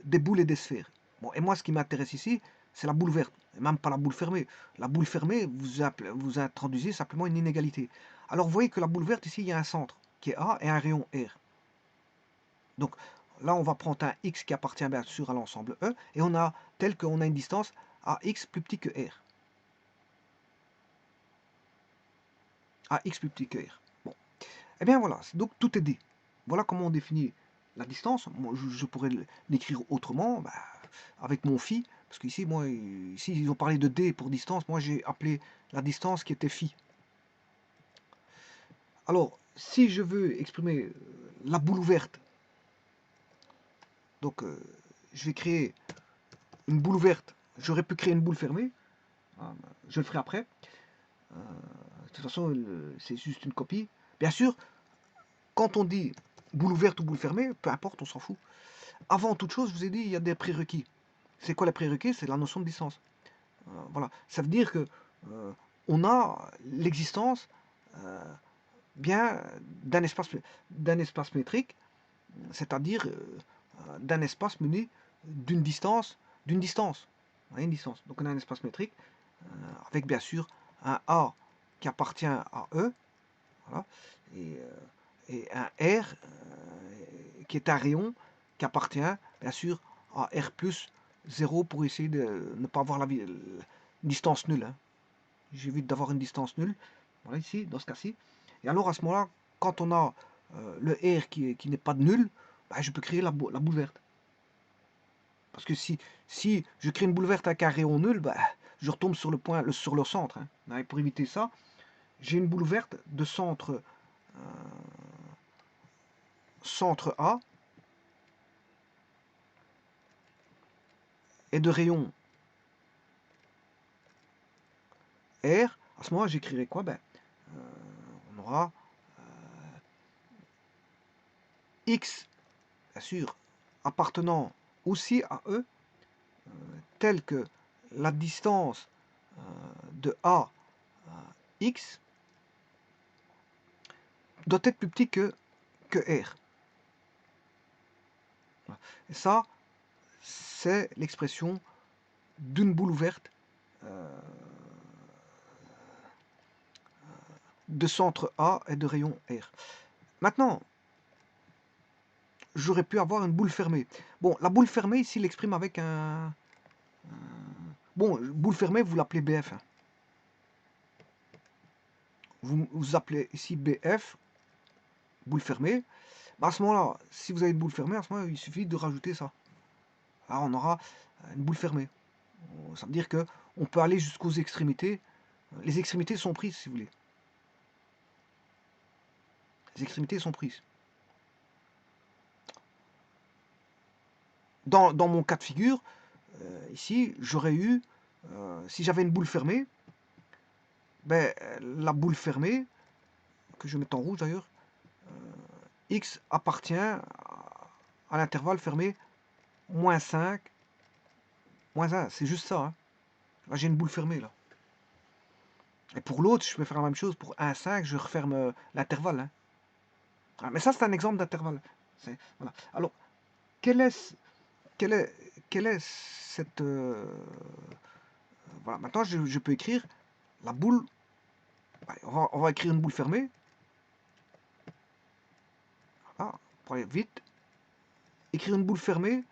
Speaker 1: des boules et des sphères. Bon, et moi ce qui m'intéresse ici, c'est la boule verte, et même pas la boule fermée. La boule fermée, vous introduisez simplement une inégalité. Alors vous voyez que la boule verte ici, il y a un centre qui est A et un rayon R. Donc là on va prendre un X qui appartient bien sûr à l'ensemble E, et on a tel qu'on a une distance AX plus petit que R. AX plus petit que R. Bon. Eh bien voilà, donc tout est dit. Voilà comment on définit la distance. Moi, je pourrais l'écrire autrement, bah, avec mon phi, parce qu'ici, moi, ici, ils ont parlé de d pour distance. Moi, j'ai appelé la distance qui était phi. Alors, si je veux exprimer la boule ouverte, donc je vais créer une boule ouverte. J'aurais pu créer une boule fermée. Hein, je le ferai après. De toute façon, c'est juste une copie. Bien sûr, quand on dit boule ouverte ou boule fermée, peu importe, on s'en fout. Avant toute chose, je vous ai dit, il y a des prérequis. C'est quoi les prérequis? C'est la notion de distance. Voilà. Ça veut dire que on a l'existence bien d'un espace métrique, c'est-à-dire d'un espace muni d'une distance, d'une distance. Une distance. Donc on a un espace métrique avec bien sûr un A qui appartient à E, voilà, et un R qui est un rayon qui appartient bien sûr à R plus 0 pour essayer de ne pas avoir la distance nulle. Hein. J'évite d'avoir une distance nulle, voilà ici, dans ce cas-ci. Et alors à ce moment-là, quand on a le R qui n'est pas de nul, bah, je peux créer la boule verte. Parce que si je crée une boule verte avec un rayon nul, bah, je retombe sur le point, sur le centre. Hein. Et pour éviter ça, j'ai une boule verte de centre A et de rayon R. À ce moment-là, j'écrirai quoi? Ben, on aura X, bien sûr, appartenant aussi à E, tel que la distance de A à X doit être plus petit que R. Et ça, c'est l'expression d'une boule ouverte de centre A et de rayon R. Maintenant, j'aurais pu avoir une boule fermée. Bon, la boule fermée, ici, il l'exprime avec un... Bon, boule fermée, vous l'appelez BF. Hein. Vous appelez ici BF, boule fermée. Bah, à ce moment-là, si vous avez une boule fermée, à ce moment-là, il suffit de rajouter ça. Là, on aura une boule fermée. Ça veut dire que on peut aller jusqu'aux extrémités. Les extrémités sont prises, si vous voulez. Les extrémités sont prises. Dans mon cas de figure, ici, j'aurais eu, si j'avais une boule fermée, ben, la boule fermée, que je vais mettre en rouge d'ailleurs, X appartient à l'intervalle fermé moins 5, moins 1. C'est juste ça. Hein. Là, j'ai une boule fermée. Là. Et pour l'autre, je peux faire la même chose. Pour 1, 5, je referme l'intervalle. Hein. Ah, mais ça, c'est un exemple d'intervalle. Voilà. Alors, quelle est, quelle est, quelle est cette... voilà. Maintenant, je peux écrire la boule. On va écrire une boule fermée. Voilà, pour aller vite. Écrire une boule fermée,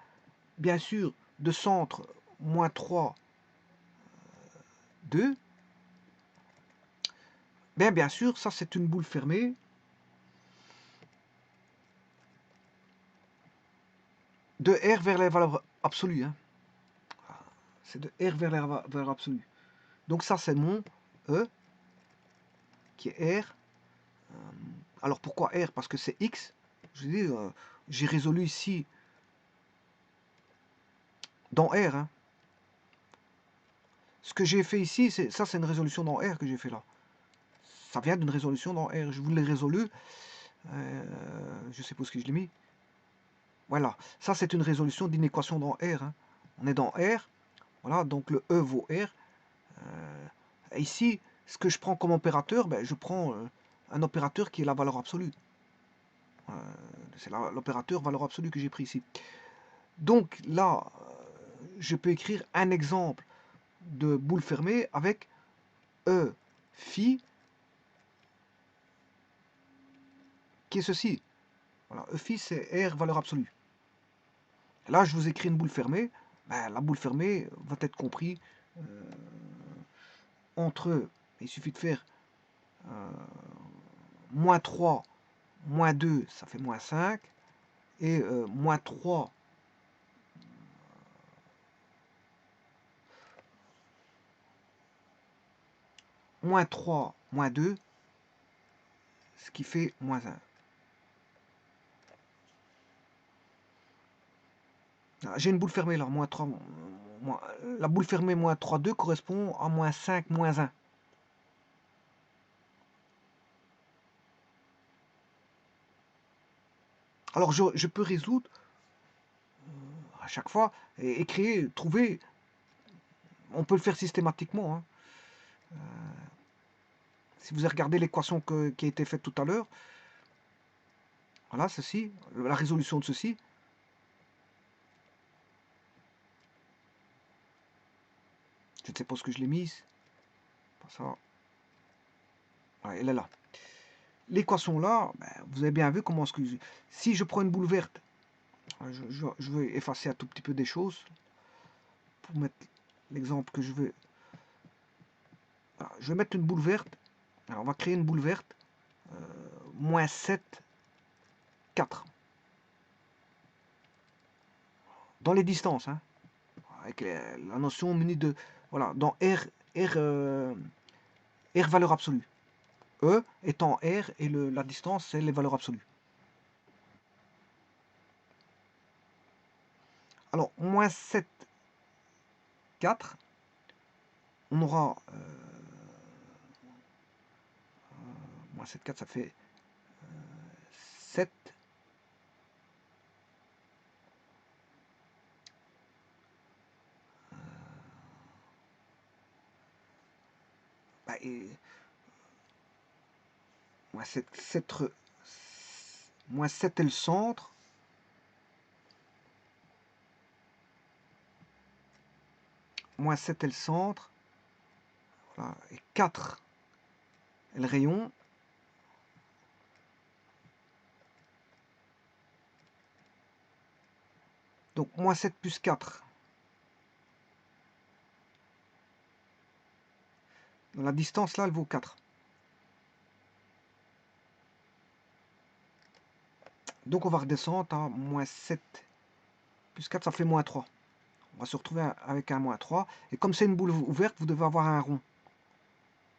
Speaker 1: bien sûr, de centre moins 3, 2. Bien sûr, ça c'est une boule fermée de R vers les valeurs absolues. Hein. C'est de R vers les valeurs absolues. Donc ça c'est mon E qui est R. Alors pourquoi R? Parce que c'est X. Je dis, j'ai résolu ici dans R. Hein. Ce que j'ai fait ici, ça c'est une résolution dans R que j'ai fait là. Ça vient d'une résolution dans R. Je vous l'ai résolu. Je suppose que je l'ai mis. Voilà. Ça c'est une résolution d'une équation dans R. Hein. On est dans R. Voilà. Donc le E vaut R. Ici, ce que je prends comme opérateur, ben, je prends un opérateur qui est la valeur absolue. C'est l'opérateur valeur absolue que j'ai pris ici. Donc là, je peux écrire un exemple de boule fermée avec E phi qui est ceci. Voilà, E phi c'est R valeur absolue. Là, je vous écris une boule fermée. Ben, la boule fermée va être comprise entre, il suffit de faire moins 3, moins 2, ça fait moins 5, et moins 3, moins 3, moins 2, ce qui fait moins 1. J'ai une boule fermée là, moins 3, la boule fermée moins 3, 2 correspond à moins 5, moins 1. Alors je peux résoudre à chaque fois et créer, trouver, on peut le faire systématiquement. Hein. Si vous avez regardé l'équation qui a été faite tout à l'heure, voilà ceci, la résolution de ceci. Je ne sais pas ce que je l'ai mise. Ça. Voilà, elle est là. L'équation là, ben, vous avez bien vu comment est-ce que... Si je prends une boule verte, je vais effacer un tout petit peu des choses pour mettre l'exemple que je veux. Voilà, je vais mettre une boule verte. Alors on va créer une boule verte. Moins 7, 4. Dans les distances. Hein, avec la notion munie de... Voilà, dans R valeur absolue. E étant R et la distance, c'est les valeurs absolues. Alors, moins 7, 4, on aura... moins 7, 4, ça fait 7. Bah, moins 7, moins 7 est le centre. Moins 7 est le centre. Voilà. Et 4 est le rayon. Donc, moins 7 plus 4. La distance, là, elle vaut 4. Donc, on va redescendre à moins 7 plus 4, ça fait moins 3. On va se retrouver avec un moins 3. Et comme c'est une boule ouverte, vous devez avoir un rond.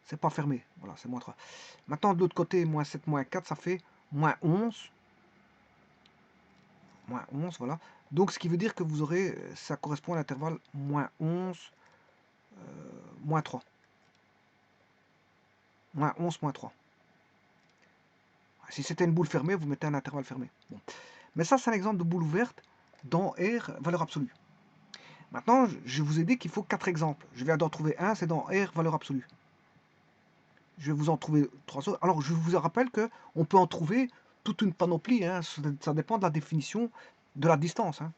Speaker 1: C'est pas fermé. Voilà, c'est moins 3. Maintenant, de l'autre côté, moins 7, moins 4, ça fait moins 11. Moins 11, voilà. Donc, ce qui veut dire que vous aurez, ça correspond à l'intervalle moins 11, moins 3. Moins 11, moins 3. Si c'était une boule fermée, vous mettez un intervalle fermé. Bon. Mais ça, c'est un exemple de boule ouverte dans R, valeur absolue. Maintenant, je vous ai dit qu'il faut 4 exemples. Je viens d'en trouver un, c'est dans R, valeur absolue. Je vais vous en trouver 3 autres. Alors, je vous rappelle qu'on peut en trouver toute une panoplie. Hein. Ça dépend de la définition de la distance. Hein.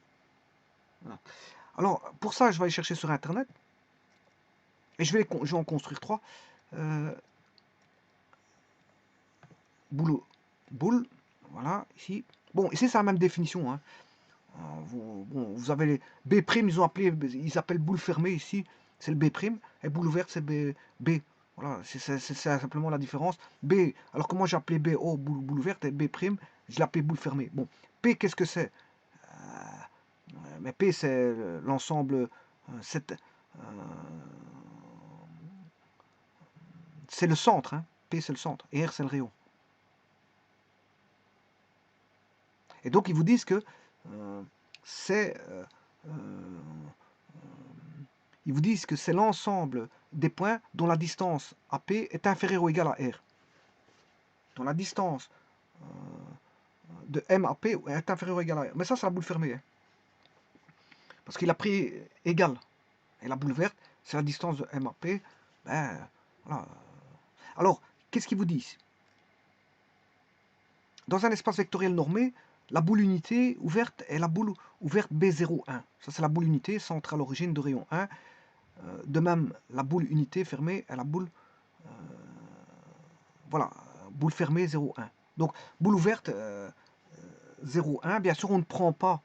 Speaker 1: Voilà. Alors, pour ça, je vais aller chercher sur Internet. Et je vais en construire 3. Boule, voilà, ici. Bon, ici, c'est la même définition. Hein. Vous avez les B', ils appellent boule fermée ici, c'est le B', et boule ouverte, c'est B. Voilà, c'est simplement la différence. B, alors que moi j'ai appelé B, boule ouverte, et B', je l'appelle boule fermée. Bon, P, qu'est-ce que c'est? Mais P, c'est l'ensemble, c'est le centre. Hein. P, c'est le centre, et R, c'est le rayon. Et donc, ils vous disent que ils vous disent que c'est l'ensemble des points dont la distance AP est inférieure ou égale à R. Dont la distance de M à P est inférieure ou égale à R. Mais ça, c'est la boule fermée. Hein. Parce qu'il a pris égal. Et la boule verte, c'est la distance de M à P. Ben, voilà. Alors, qu'est-ce qu'ils vous disent? Dans un espace vectoriel normé, la boule unité ouverte est la boule ouverte B01. Ça, c'est la boule unité centrée à l'origine de rayon 1. De même, la boule unité fermée est la boule, voilà, boule fermée 0,1. Donc, boule ouverte 0,1. Bien sûr, on ne prend pas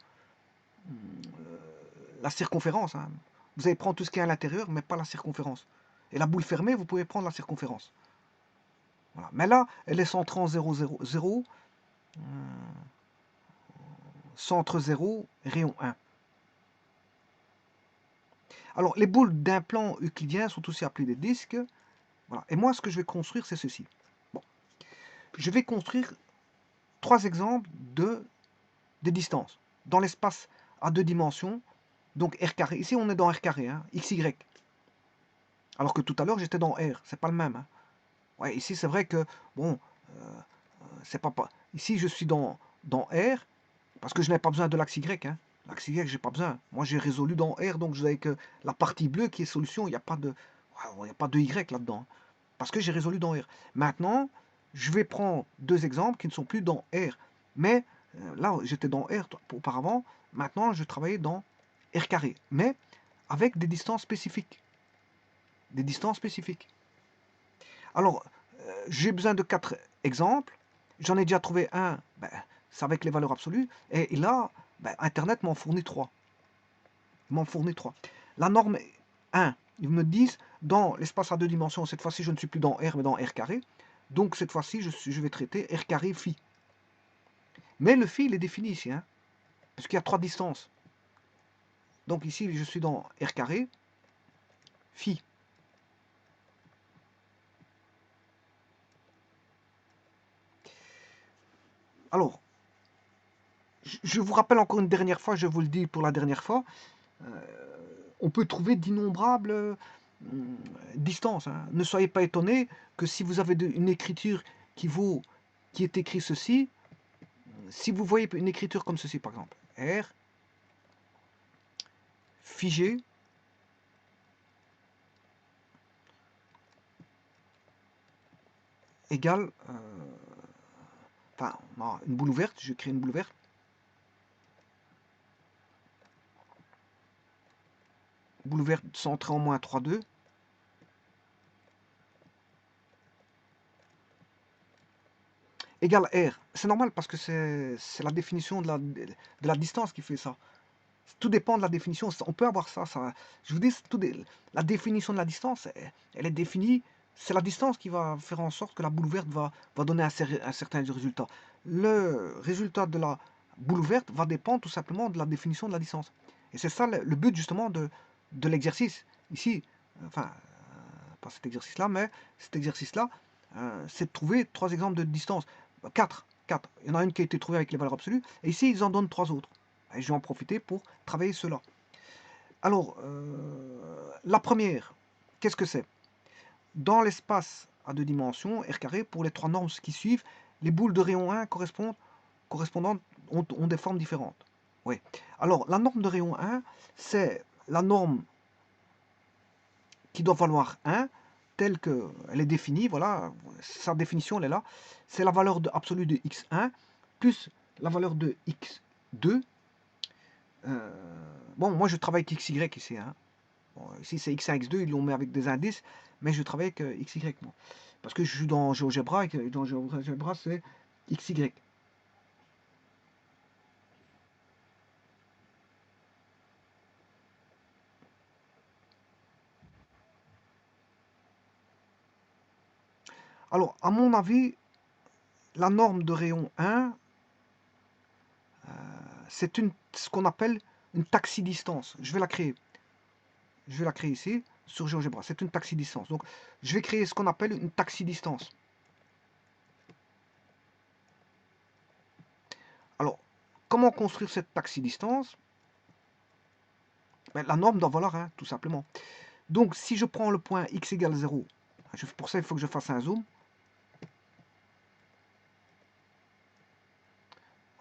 Speaker 1: la circonférence. Hein. Vous allez prendre tout ce qui est à l'intérieur, mais pas la circonférence. Et la boule fermée, vous pouvez prendre la circonférence. Voilà. Mais là, elle est centrée en 0, 0, 0, centre 0, rayon 1. Alors, les boules d'un plan euclidien sont aussi appelées des disques. Voilà. Et moi, ce que je vais construire, c'est ceci. Bon. Je vais construire 3 exemples des distances dans l'espace à 2 dimensions, donc R carré. Ici, on est dans R carré, hein, XY. Alors que tout à l'heure, j'étais dans R. C'est pas le même. Hein. Ouais, ici, c'est vrai que, bon, c'est pas... Ici, je suis dans R, parce que je n'ai pas besoin de l'axe Y. Hein. L'axe Y, j'ai pas besoin. Moi, j'ai résolu dans R, donc je n'avais que la partie bleue qui est solution. Il n'y a pas de... Il n'y a pas de Y là-dedans. Parce que j'ai résolu dans R. Maintenant, je vais prendre 2 exemples qui ne sont plus dans R. Mais là, j'étais dans R auparavant. Maintenant, je travaillais dans R carré. Mais avec des distances spécifiques. Des distances spécifiques. Alors, j'ai besoin de 4 exemples. J'en ai déjà trouvé un, ben, c'est avec les valeurs absolues. Et là, ben, Internet m'en fournit 3. M'en fournit 3. La norme 1, ils me disent, dans l'espace à 2 dimensions, cette fois-ci, je ne suis plus dans R, mais dans R carré. Donc, cette fois-ci, je vais traiter R carré phi. Mais le phi, il est défini ici, hein, parce qu'il y a 3 distances. Donc, ici, je suis dans R carré, phi. Alors, je vous rappelle encore une dernière fois, je vous le dis pour la dernière fois, on peut trouver d'innombrables distances. Hein. Ne soyez pas étonnés que si vous avez une écriture qui est écrit ceci, si vous voyez une écriture comme ceci par exemple, R, figé, égale, enfin, une boule ouverte, je crée une boule ouverte, boule ouverte centrée en moins 3, 2, égale R. C'est normal parce que c'est la définition de la distance qui fait ça. Tout dépend de la définition. On peut avoir ça. Je vous dis, la définition de la distance, elle est définie. C'est la distance qui va faire en sorte que la boule ouverte va donner un certain résultat. Le résultat de la boule ouverte va dépendre tout simplement de la définition de la distance. Et c'est ça le but justement de l'exercice. Ici, enfin, pas cet exercice-là, mais cet exercice-là, c'est de trouver 3 exemples de distance. 4. Il y en a une qui a été trouvée avec les valeurs absolues. Et ici, ils en donnent 3 autres. Et je vais en profiter pour travailler cela. Alors, la première, qu'est-ce que c'est? Dans l'espace à 2 dimensions, R carré, pour les 3 normes qui suivent, les boules de rayon 1 correspondantes ont des formes différentes. Oui. Alors, la norme de rayon 1, c'est la norme qui doit valoir 1, telle qu'elle est définie, voilà, sa définition, elle est là. C'est la valeur absolue de x1 plus la valeur de x2. Bon, moi je travaille avec xy ici. Hein. Bon, ici c'est x1, x2, ils l'ont mis avec des indices, mais je travaille avec xy. Moi. Parce que je suis dans GeoGebra, et dans GeoGebra c'est xy. Alors, à mon avis, la norme de rayon 1, c'est ce qu'on appelle une taxidistance. Je vais la créer. Je vais la créer ici, sur GeoGebra. C'est une taxidistance. Donc, je vais créer ce qu'on appelle une taxidistance. Alors, comment construire cette taxidistance? Ben, la norme doit valoir 1, tout simplement. Donc, si je prends le point x égale 0, pour ça, il faut que je fasse un zoom.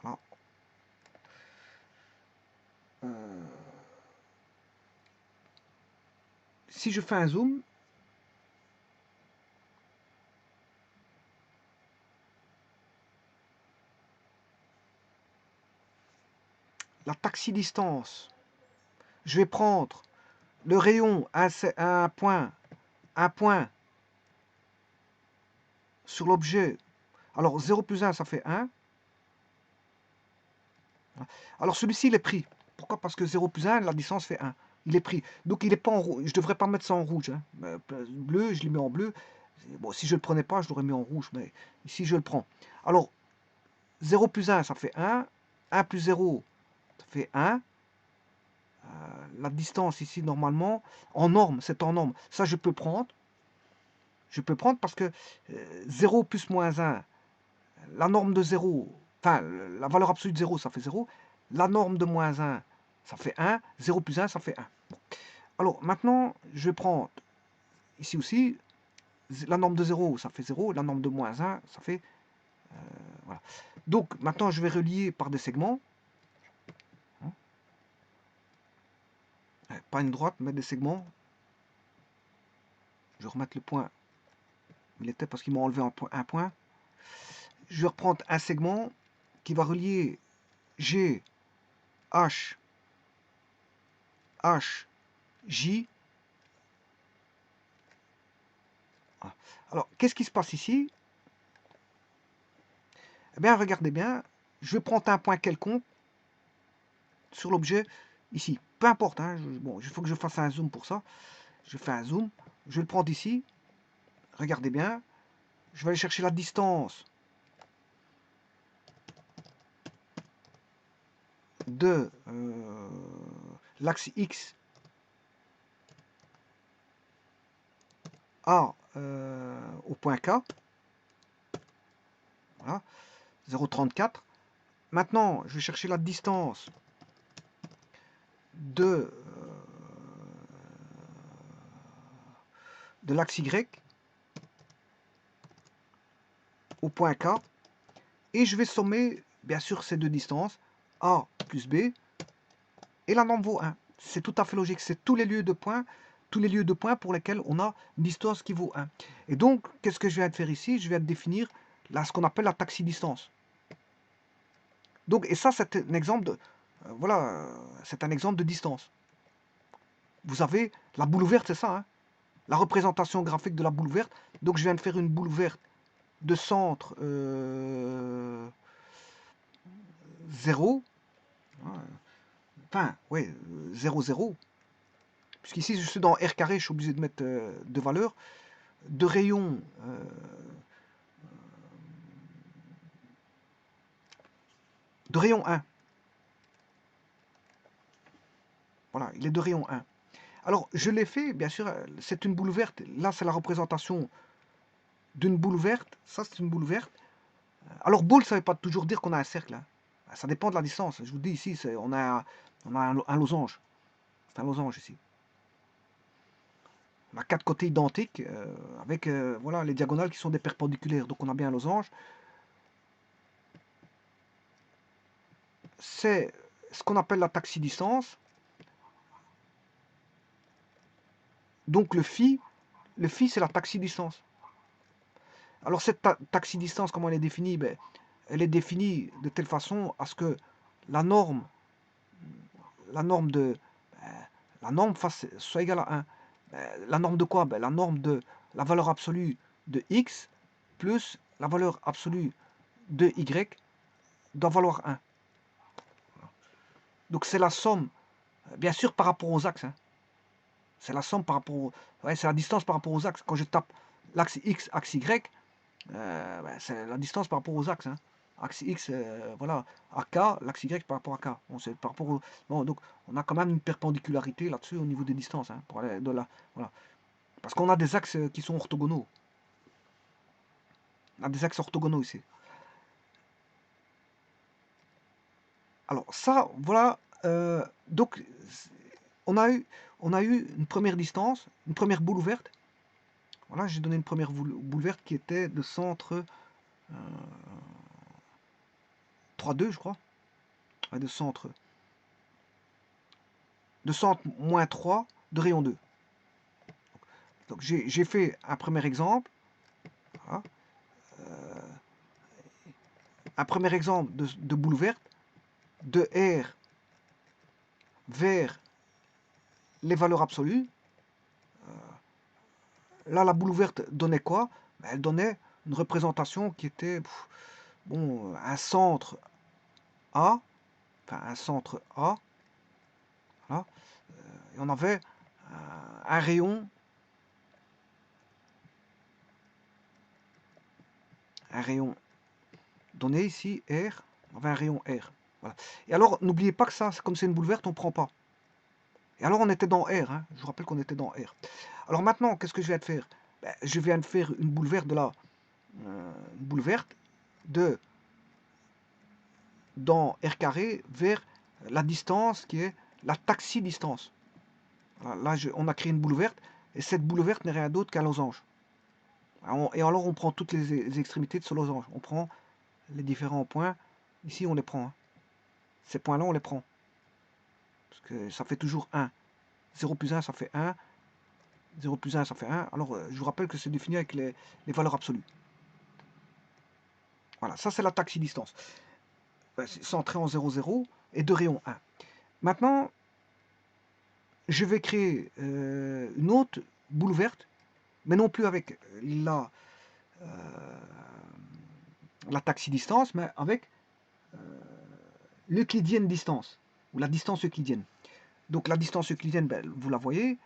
Speaker 1: Voilà. Si je fais un zoom, la taxidistance, je vais prendre le rayon à un point sur l'objet. Alors 0 plus 1, ça fait 1. Alors celui-ci, il est pris. Pourquoi? Parce que 0 plus 1, la distance fait 1. Il est pris. Donc il n'est pas en rouge. Je ne devrais pas mettre ça en rouge. Hein. Bleu, je l'ai mis en bleu. Bon, si je ne le prenais pas, je l'aurais mis en rouge. Mais ici, je le prends. Alors, 0 plus 1, ça fait 1. 1 plus 0, ça fait 1. La distance ici, normalement, en norme, c'est en norme. Ça, je peux prendre. Je peux prendre parce que 0 plus moins 1, la norme de 0, enfin, la valeur absolue de 0, ça fait 0. La norme de moins 1, ça fait 1. 0 plus 1, ça fait 1. Bon. Alors, maintenant, je vais prendre ici aussi, la norme de 0, ça fait 0. La norme de moins 1, ça fait... voilà. Donc, maintenant, je vais relier par des segments. Pas une droite, mais des segments. Je vais remettre le point. Il était parce qu'il m'a enlevé un point. Je vais reprendre un segment qui va relier G, H, H, J. Alors, qu'est-ce qui se passe ici? Eh bien, regardez bien, je vais prendre un point quelconque sur l'objet ici. Peu importe, hein, bon, il faut que je fasse un zoom pour ça. Je fais un zoom, je vais le prendre ici. Regardez bien, je vais aller chercher la distance de l'axe X au point K. Voilà, 0,34. Maintenant, je vais chercher la distance de l'axe Y au point K. Et je vais sommer, bien sûr, ces deux distances, A plus B. Et la norme vaut 1. C'est tout à fait logique. C'est tous les lieux de points pour lesquels on a une distance qui vaut 1. Et donc, qu'est-ce que je viens de faire ici? Je viens de définir là, ce qu'on appelle la taxidistance. Donc, et ça, c'est un exemple de, voilà, c'est un exemple de distance. Vous avez la boule ouverte, c'est ça, hein, la représentation graphique de la boule ouverte. Donc, je viens de faire une boule ouverte de centre 0. enfin, oui, 0, 0. Puisqu'ici, je suis dans R carré, je suis obligé de mettre deux valeurs. De rayon, de rayon 1. Voilà, il est de rayon 1. Alors, je l'ai fait, bien sûr, c'est une boule verte. Là, c'est la représentation d'une boule verte. Ça, c'est une boule verte. Alors, boule, ça ne veut pas toujours dire qu'on a un cercle. Hein. Ça dépend de la distance. Je vous dis ici, on a un losange. C'est un losange ici. On a 4 côtés identiques avec voilà, les diagonales qui sont des perpendiculaires. Donc, on a bien un losange. C'est ce qu'on appelle la taxidistance. Donc, le phi, c'est la taxidistance. Alors, cette taxidistance, comment elle est définie? Ben, elle est définie de telle façon à ce que la norme de la norme soit égale à 1. La norme de quoi? Ben, la norme de la valeur absolue de x plus la valeur absolue de y doit valoir 1. Donc c'est la somme, bien sûr par rapport aux axes. Hein. C'est la somme par rapport ouais, c'est la distance par rapport aux axes. Quand je tape l'axe x, axe y, ben, c'est la distance par rapport aux axes. Hein. Axe X, voilà, à K, l'axe Y par rapport à K. Bon, c'est par rapport au... bon, donc, on a quand même une perpendiculalarité là-dessus au niveau des distances. Hein, pour aller de là, voilà. Parce qu'on a des axes qui sont orthogonaux. On a des axes orthogonaux ici. Alors, ça, voilà. Donc, on a eu une première distance, une première boule ouverte. Voilà, j'ai donné une première boule verte qui était de centre 3,2, je crois. Ouais, de centre moins 3 de rayon 2. Donc j'ai fait un premier exemple. Voilà. Un premier exemple de boule verte de R vers les valeurs absolues. Là, la boule verte donnait quoi? Elle donnait une représentation qui était bon, un centre A, enfin un centre A. Voilà. Et on avait un rayon donné ici, R, on avait un rayon R. Voilà. Et alors, n'oubliez pas que ça, comme c'est une boule verte, on ne prend pas. Et alors, on était dans R. Hein. Je vous rappelle qu'on était dans R. Alors maintenant, qu'est-ce que je viens de faire? Ben, je viens de faire une boule verte de là. Une boule verte de dans R carré vers la distance qui est la taxidistance. Voilà, là, on a créé une boule verte. Et cette boule verte n'est rien d'autre qu'un losange. Et alors, on prend toutes les extrémités de ce losange. On prend les différents points. Ici, on les prend. Hein. Ces points-là, on les prend. Parce que ça fait toujours 1. 0 plus 1, ça fait 1. 0 plus 1, ça fait 1. Alors, je vous rappelle que c'est défini avec les valeurs absolues. Voilà, ça c'est la taxidistance. C'est centré en 0, 0 et de rayon 1. Maintenant, je vais créer une autre boule verte, mais non plus avec la taxidistance, mais avec l'euclidienne distance, ou la distance euclidienne. Donc la distance euclidienne, ben, vous la voyez,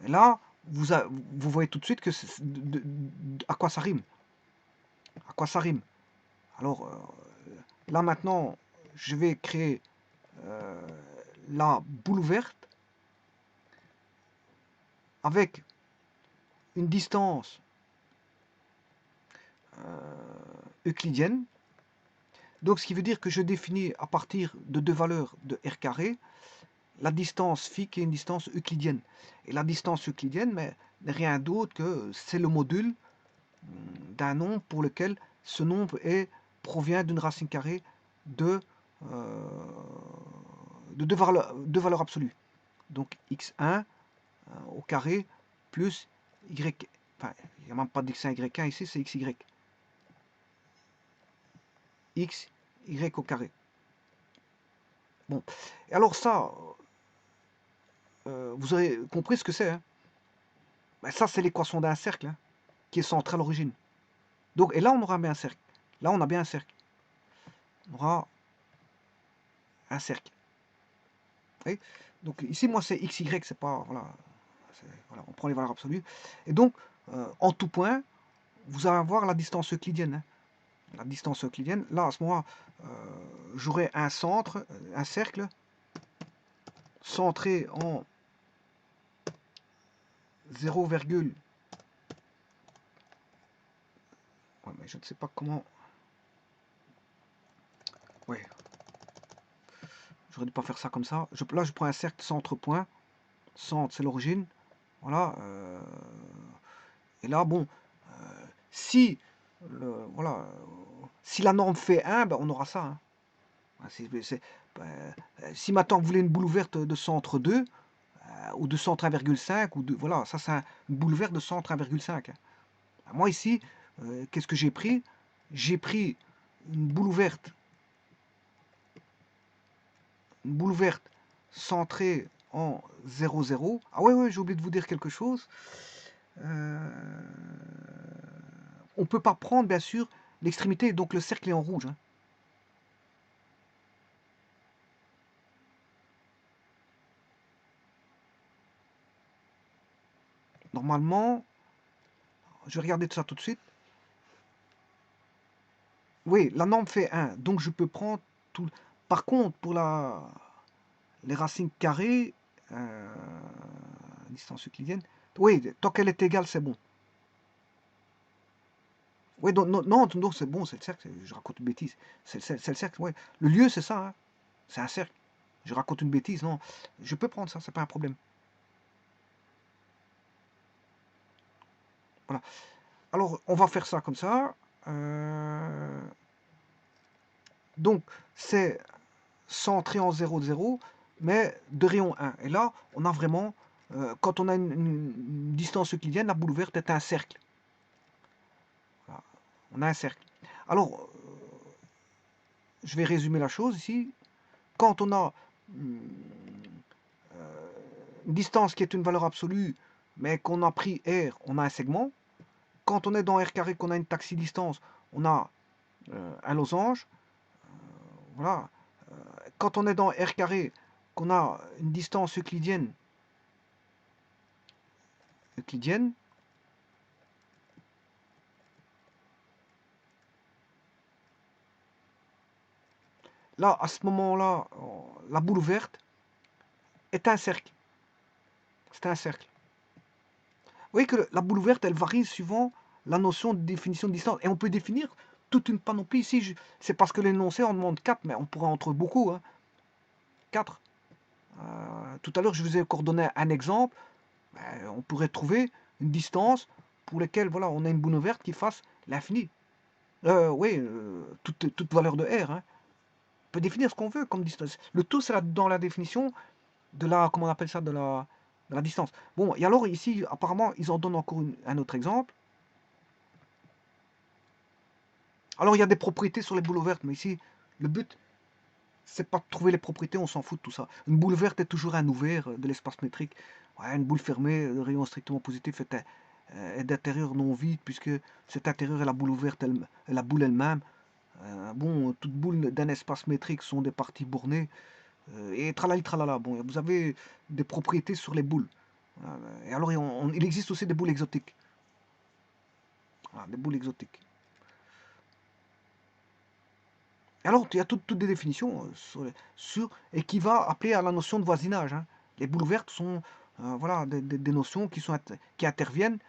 Speaker 1: et là, vous voyez tout de suite que à quoi ça rime. À quoi ça rime. Alors, là maintenant, je vais créer la boule verte avec une distance euclidienne. Donc, ce qui veut dire que je définis à partir de deux valeurs de R carré la distance phi qui est une distance euclidienne. Et la distance euclidienne, mais n'est rien d'autre que c'est le module d'un nombre pour lequel ce nombre provient d'une racine carrée de deux valeurs absolues. Donc x1 au carré plus y. Enfin, il n'y a même pas d'x1, y1 ici, c'est xy. X, y au carré. Bon. Et alors ça, vous avez compris ce que c'est. Hein? Ben, ça, c'est l'équation d'un cercle hein, qui est centré à l'origine. Donc, et là, on aura bien un cercle. Là, on a bien un cercle. On aura un cercle. Oui. Donc ici, moi, c'est xy, c'est pas... Voilà, voilà, on prend les valeurs absolues. Et donc, en tout point, vous allez avoir la distance euclidienne. Hein. La distance euclidienne, là, à ce moment-là, j'aurai un centre, un cercle, centré en 0, ouais, mais je ne sais pas comment... Ouais, j'aurais dû pas faire ça comme ça. Là, je prends un cercle centre-point. Centre, c'est l'origine. Voilà. Et là, bon, si, voilà, si la norme fait 1, ben, on aura ça. Hein. Si maintenant vous voulez une boule ouverte de centre 2, ou de centre 1,5, ou de, voilà, ça c'est une boule ouverte de centre 1,5. Hein. Moi ici, qu'est-ce que j'ai pris? J'ai pris une boule ouverte centrée en 0, 0. Ah ouais, j'ai oublié de vous dire quelque chose. On ne peut pas prendre, bien sûr, l'extrémité, donc le cercle est en rouge. Hein. Normalement, je vais regarder tout ça tout de suite. Oui, la norme fait 1, donc je peux prendre tout. Par contre, pour les racines carrées, distance euclidienne, oui, tant qu'elle est égale, c'est bon. Oui, non, c'est bon, c'est le cercle, je raconte une bêtise. C'est le cercle, ouais. Le lieu, c'est ça, hein. C'est un cercle. Je raconte une bêtise, non. Je peux prendre ça, c'est pas un problème. Voilà. Alors, on va faire ça comme ça. Donc, c'est centré en 0, 0, mais de rayon 1. Et là, on a vraiment, quand on a une distance euclidienne, la boule ouverte est un cercle. Voilà. On a un cercle. Alors, je vais résumer la chose ici. Quand on a une distance qui est une valeur absolue, mais qu'on a pris R, on a un segment. Quand on est dans R carré, qu'on a une taxidistance, on a un losange. Voilà. Quand on est dans R carré, qu'on a une distance euclidienne, là, à ce moment-là, la boule ouverte est un cercle. C'est un cercle. Vous voyez que la boule ouverte, elle varie suivant la notion de définition de distance. Et on peut définir toute une panoplie ici. C'est parce que l'énoncé en demande 4, mais on pourrait en trouver beaucoup. Hein. 4. Tout à l'heure, je vous ai coordonné un exemple. On pourrait trouver une distance pour laquelle voilà, on a une boule ouverte qui fasse l'infini. Oui, toute valeur de R. Hein. On peut définir ce qu'on veut comme distance. Le tout, c'est dans la définition de la, comment on appelle ça, de la distance. Bon, et alors ici, apparemment, ils en donnent encore un autre exemple. Alors, il y a des propriétés sur les boules ouvertes, mais ici, le but, c'est pas de trouver les propriétés, on s'en fout de tout ça. Une boule verte est toujours un ouvert de l'espace métrique. Ouais, une boule fermée, le rayon strictement positif est d'intérieur non vide, puisque cet intérieur est la boule ouverte, la boule elle-même. Bon, toutes boules d'un espace métrique sont des parties bornées. Et tralali tralala. Bon, vous avez des propriétés sur les boules. Et alors, il existe aussi des boules exotiques. Voilà, des boules exotiques. Alors, il y a toutes des définitions et qui va appeler à la notion de voisinage. Hein. Les boules ouvertes sont voilà, des notions qui interviennent,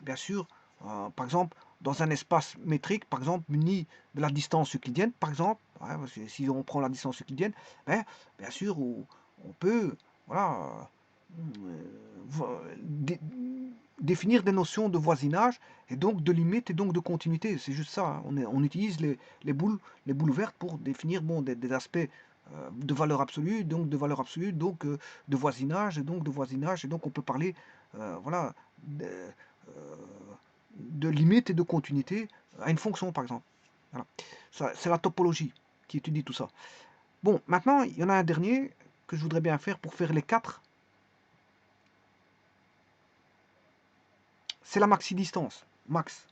Speaker 1: bien sûr, par exemple, dans un espace métrique, par exemple, muni de la distance euclidienne, par exemple, ouais, si on prend la distance euclidienne, ben, bien sûr, on peut voilà, définir des notions de voisinage et donc de limite et donc de continuité. C'est juste ça. Hein. On utilise les boules ouvertes pour définir bon, des aspects de valeur absolue, donc de valeur absolue, donc de voisinage, et donc de voisinage, et donc on peut parler voilà, de limite et de continuité à une fonction, par exemple. Voilà. C'est la topologie qui étudie tout ça. Bon, maintenant, il y en a un dernier que je voudrais bien faire pour faire les quatre. C'est la maxi-distance. Max.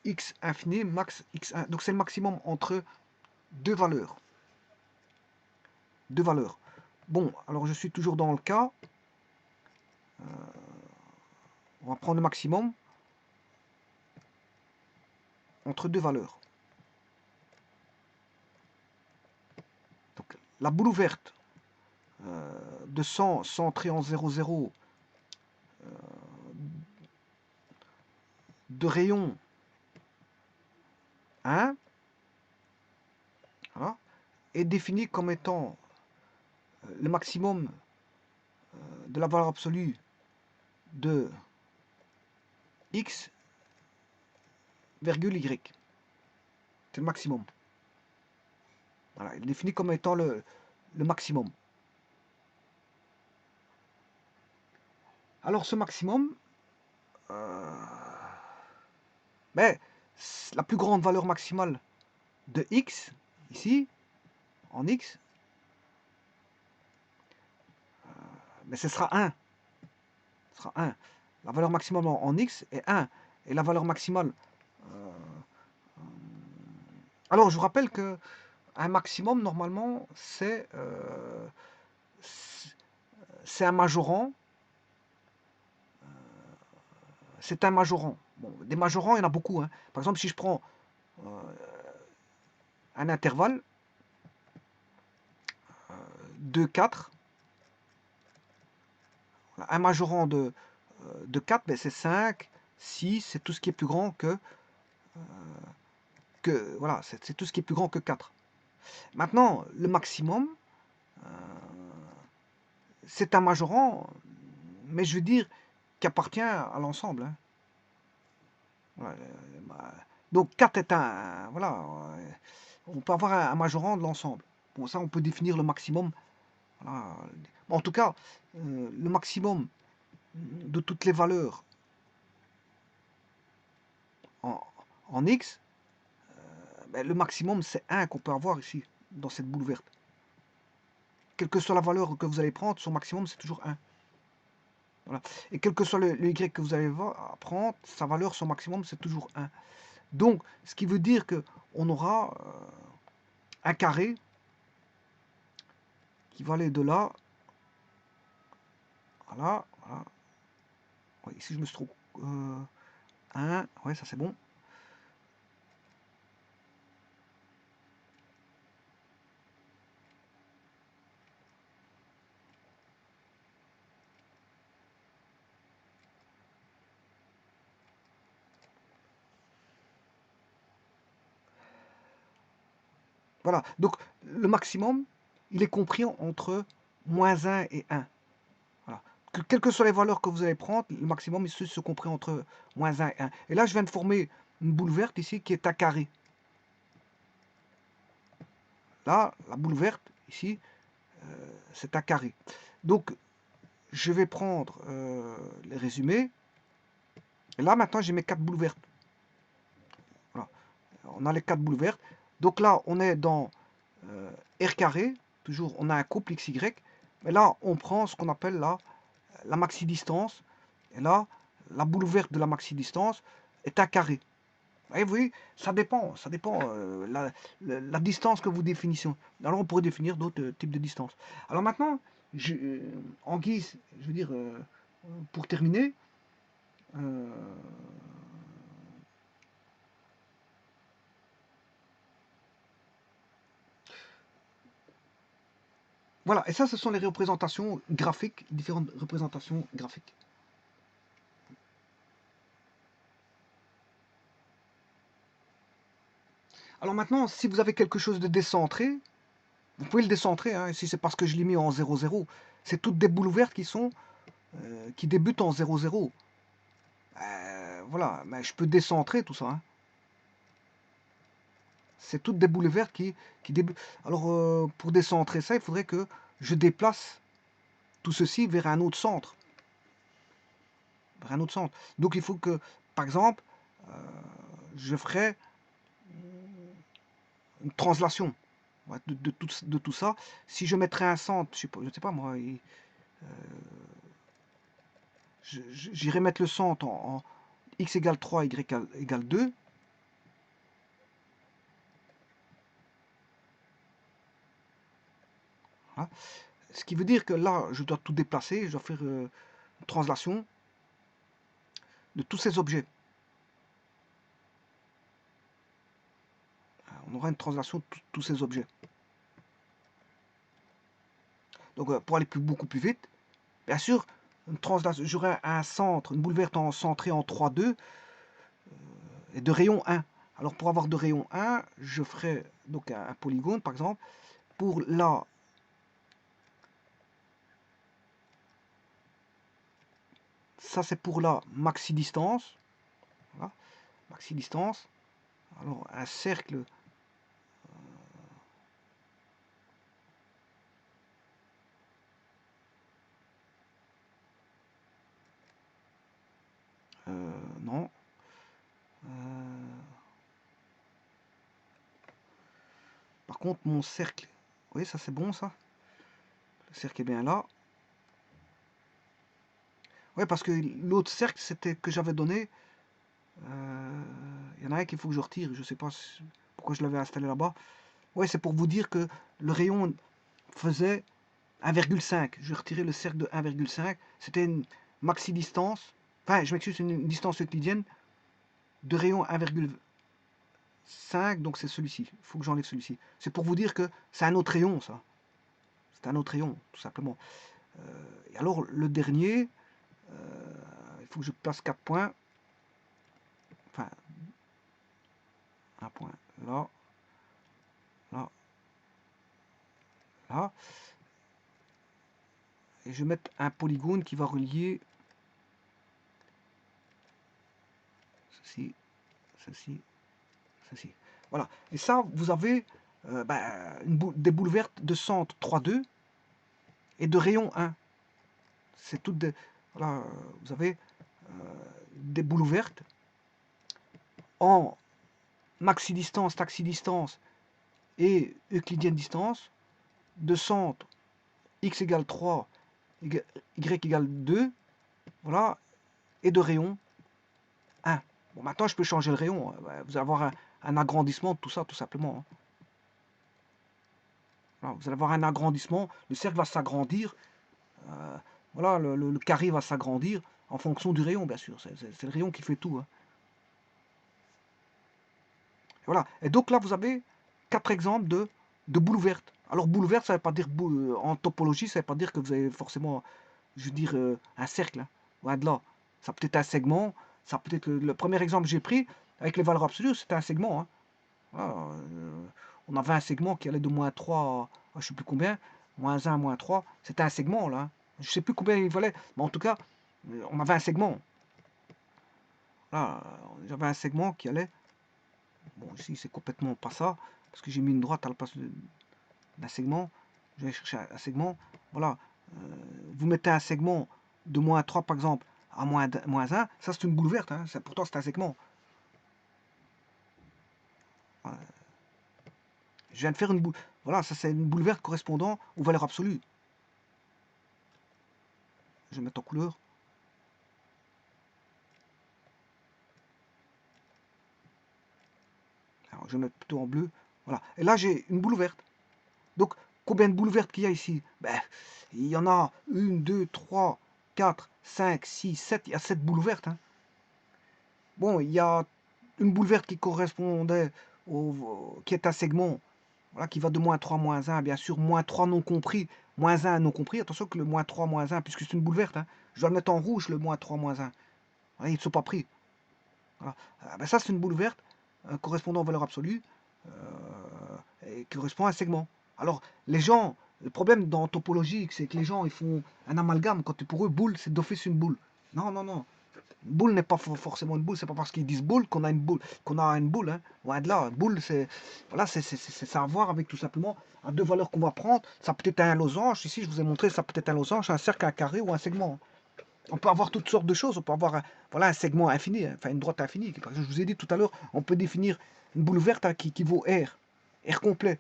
Speaker 1: X infini, max x1. Donc c'est le maximum entre deux valeurs. Deux valeurs. Bon, alors je suis toujours dans le cas. On va prendre le maximum entre deux valeurs. Donc, la boule ouverte de 100 centrée en 0,0 de rayon 1, voilà, est définie comme étant le maximum de la valeur absolue de x virgule y. C'est le maximum. Voilà, il est défini comme étant le maximum. Alors ce maximum, ben, la plus grande valeur maximale de x, ici, en x, ben, ce sera 1. Ce sera 1. La valeur maximale en x est 1. Et la valeur maximale... alors, je vous rappelle que un maximum, normalement, c'est un majorant. C'est un majorant. Bon, des majorants, il y en a beaucoup. Hein. Par exemple, si je prends un intervalle de 4, un majorant de 4, ben c'est 5, 6, c'est tout ce qui est plus grand que voilà, c'est tout ce qui est plus grand que 4. Maintenant, le maximum, c'est un majorant, mais je veux dire, qui appartient à l'ensemble. Hein. Voilà, donc 4 est un... Voilà, on peut avoir un majorant de l'ensemble. Bon, ça, on peut définir le maximum. Voilà. En tout cas, le maximum de toutes les valeurs en x, ben, le maximum, c'est 1 qu'on peut avoir ici, dans cette boule verte. Quelle que soit la valeur que vous allez prendre, son maximum, c'est toujours 1. Voilà. Et quel que soit le y que vous allez prendre, sa valeur, son maximum, c'est toujours 1. Donc, ce qui veut dire qu'on aura un carré qui va aller de là, voilà, voilà. Ouais, ici, je me trouve 1, ouais, ça c'est bon. Voilà, donc le maximum, il est compris entre moins 1 et 1. Voilà. Quelles que soient les valeurs que vous allez prendre, le maximum, il se compris entre moins 1 et 1. Et là, je viens de former une boule verte ici qui est un carré. Là, la boule verte, ici, c'est un carré. Donc, je vais prendre les résumés. Et là, maintenant, j'ai mes 4 boules vertes. Voilà. On a les 4 boules vertes. Donc là, on est dans R carré. Toujours, on a un couple XY. Mais là, on prend ce qu'on appelle là, la maxi-distance. Et là, la boule verte de la maxi-distance est un carré. Et vous voyez, ça dépend la distance que vous définissez. Alors on pourrait définir d'autres types de distances. Alors maintenant, en guise, je veux dire, pour terminer, voilà, et ça, ce sont les représentations graphiques, différentes représentations graphiques. Alors maintenant, si vous avez quelque chose de décentré, vous pouvez le décentrer, hein, si c'est parce que je l'ai mis en 0,0. C'est toutes des boules ouvertes qui débutent en 0,0. Voilà, mais je peux décentrer tout ça. Hein. C'est toutes des boules vertes qui débutent. Alors, pour décentrer ça, il faudrait que je déplace tout ceci vers un autre centre. Vers un autre centre. Donc il faut que, par exemple, je ferai une translation de tout ça. Si je mettrais un centre, je ne sais pas moi, j'irai mettre le centre en x égale 3, y égale 2. Voilà. Ce qui veut dire que là, je dois tout déplacer, je dois faire une translation de tous ces objets. On aura une translation de tous ces objets. Donc pour aller beaucoup plus vite, bien sûr, une translation, j'aurai un centre, une boule verte centrée en 3,2 et de rayon 1. Alors pour avoir de rayon 1, je ferai donc un polygone par exemple. Pour là, ça c'est pour la maxi distance. Voilà, maxi distance. Alors un cercle. Non. Par contre, mon cercle, oui, ça c'est bon ça. Le cercle est bien là. Oui, parce que l'autre cercle, c'était que j'avais donné. Il y en a un qu'il faut que je retire. Je sais pas pourquoi je l'avais installé là-bas. Oui, c'est pour vous dire que le rayon faisait 1,5. Je vais retirer le cercle de 1,5. C'était une maxi distance. Enfin, je m'excuse, une distance euclidienne de rayon 1,5. Donc c'est celui-ci. Il faut que j'enlève celui-ci. C'est pour vous dire que c'est un autre rayon, ça. C'est un autre rayon, tout simplement. Et alors, le dernier, il faut que je place 4 points. Enfin, un point là, là, là. Et je vais mettre un polygone qui va relier ceci, ceci, ceci. Voilà. Et ça, vous avez des boules vertes de centre 3,2 et de rayon 1. C'est toutes des... Voilà, vous avez des boules vertes en maxi distance, taxi distance et euclidienne distance de centre x égale 3, y égale 2, voilà, et de rayon 1. Bon, maintenant, je peux changer le rayon. Vous allez avoir un agrandissement de tout ça, tout simplement. Voilà, vous allez avoir un agrandissement. Le cercle va s'agrandir. Voilà, le carré va s'agrandir en fonction du rayon, bien sûr. C'est le rayon qui fait tout. Voilà. Et donc là, vous avez 4 exemples de boules vertes. Alors, boule verte, ça ne veut pas dire en topologie, ça ne veut pas dire que vous avez forcément, je veux dire, un cercle. Loin de là. Ça peut être un segment. Ça peut être le premier exemple que j'ai pris avec les valeurs absolues, c'était un segment. Voilà, on avait un segment qui allait de moins 3 à je ne sais plus combien, moins 1, moins 3. C'était un segment là. Je ne sais plus combien il valait, mais en tout cas, on avait un segment. Là, j'avais un segment qui allait. Bon, ici, c'est complètement pas ça, parce que j'ai mis une droite à la place d'un segment. Je vais chercher un segment. Voilà. Vous mettez un segment de moins 3, par exemple, à moins 1. Ça, c'est une boule verte. Pourtant, c'est un segment. Je viens de faire une boule. Voilà, ça, c'est une boule verte correspondant aux valeurs absolues. Je vais mettre en couleur. Alors, je vais mettre plutôt en bleu. Voilà. Et là, j'ai une boule verte. Donc, combien de boules vertes qu'il y a ici? Ben, il y en a 1, 2, 3, 4, 5, 6, 7. Il y a 7 boules vertes. Bon, il y a une boule verte qui correspondait qui est un segment, voilà, qui va de moins 3, moins 1, bien sûr, moins 3 non compris, moins 1 non compris. Attention que le moins 3, moins 1, puisque c'est une boule verte, je dois le mettre en rouge, le moins 3, moins 1. Voilà, ils ne sont pas pris. Voilà. Ben ça, c'est une boule verte correspondant aux valeurs absolues et qui correspond à un segment. Alors, les gens, le problème dans topologie, c'est que les gens, ils font un amalgame. Quand pour eux, boule, c'est d'office une boule. Non, non, non. Une boule n'est pas forcément une boule. C'est pas parce qu'ils disent boule qu'on a une boule. Loin de là, boule, c'est voilà, ça a à voir avec tout simplement à deux valeurs qu'on va prendre. Ça peut être un losange. Ici, je vous ai montré, ça peut être un losange, un cercle, un carré ou un segment. On peut avoir toutes sortes de choses. On peut avoir voilà, un segment infini, enfin une droite infinie. Par exemple, je vous ai dit tout à l'heure, on peut définir une boule verte qui vaut R. R complet.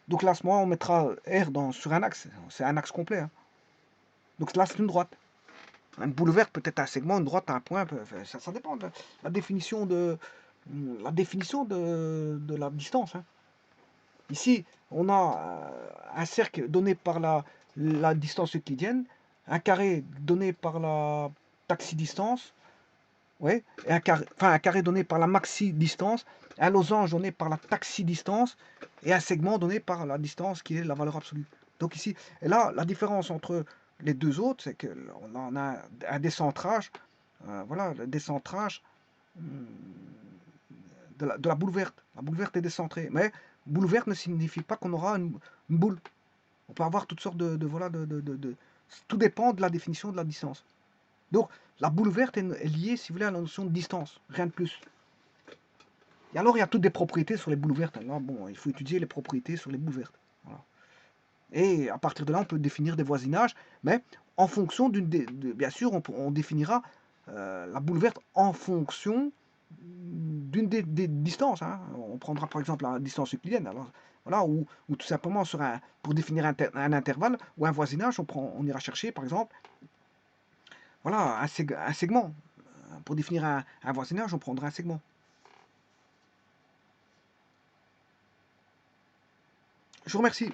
Speaker 1: Donc là, à ce moment, on mettra R sur un axe. C'est un axe complet. Donc là, c'est une droite. Une boule verte peut être un segment, une droite, un point. Ça dépend de la définition de la distance. Ici, on a un cercle donné par la la distance euclidienne, un carré donné par la taxidistance, ouais, et un carré donné par la maxi-distance, un losange donné par la taxidistance, et un segment donné par la distance qui est la valeur absolue. Donc ici, et là, la différence entre les deux autres, c'est qu'on a un décentrage, voilà, le décentrage hum, de la boule verte. La boule verte est décentrée, mais boule verte ne signifie pas qu'on aura une boule. On peut avoir toutes sortes voilà, tout dépend de la définition de la distance. Donc, la boule verte est liée, si vous voulez, à la notion de distance, rien de plus. Et alors, il y a toutes des propriétés sur les boules vertes. Là, bon, il faut étudier les propriétés sur les boules vertes. Voilà. Et à partir de là, on peut définir des voisinages, mais en fonction bien sûr, on définira la boule verte en fonction d'une des distances. Hein. On prendra par exemple la distance euclidienne. Alors, voilà, ou tout simplement pour définir un intervalle ou un voisinage, on ira chercher par exemple voilà, un segment. Pour définir un voisinage, on prendra un segment. Je vous remercie.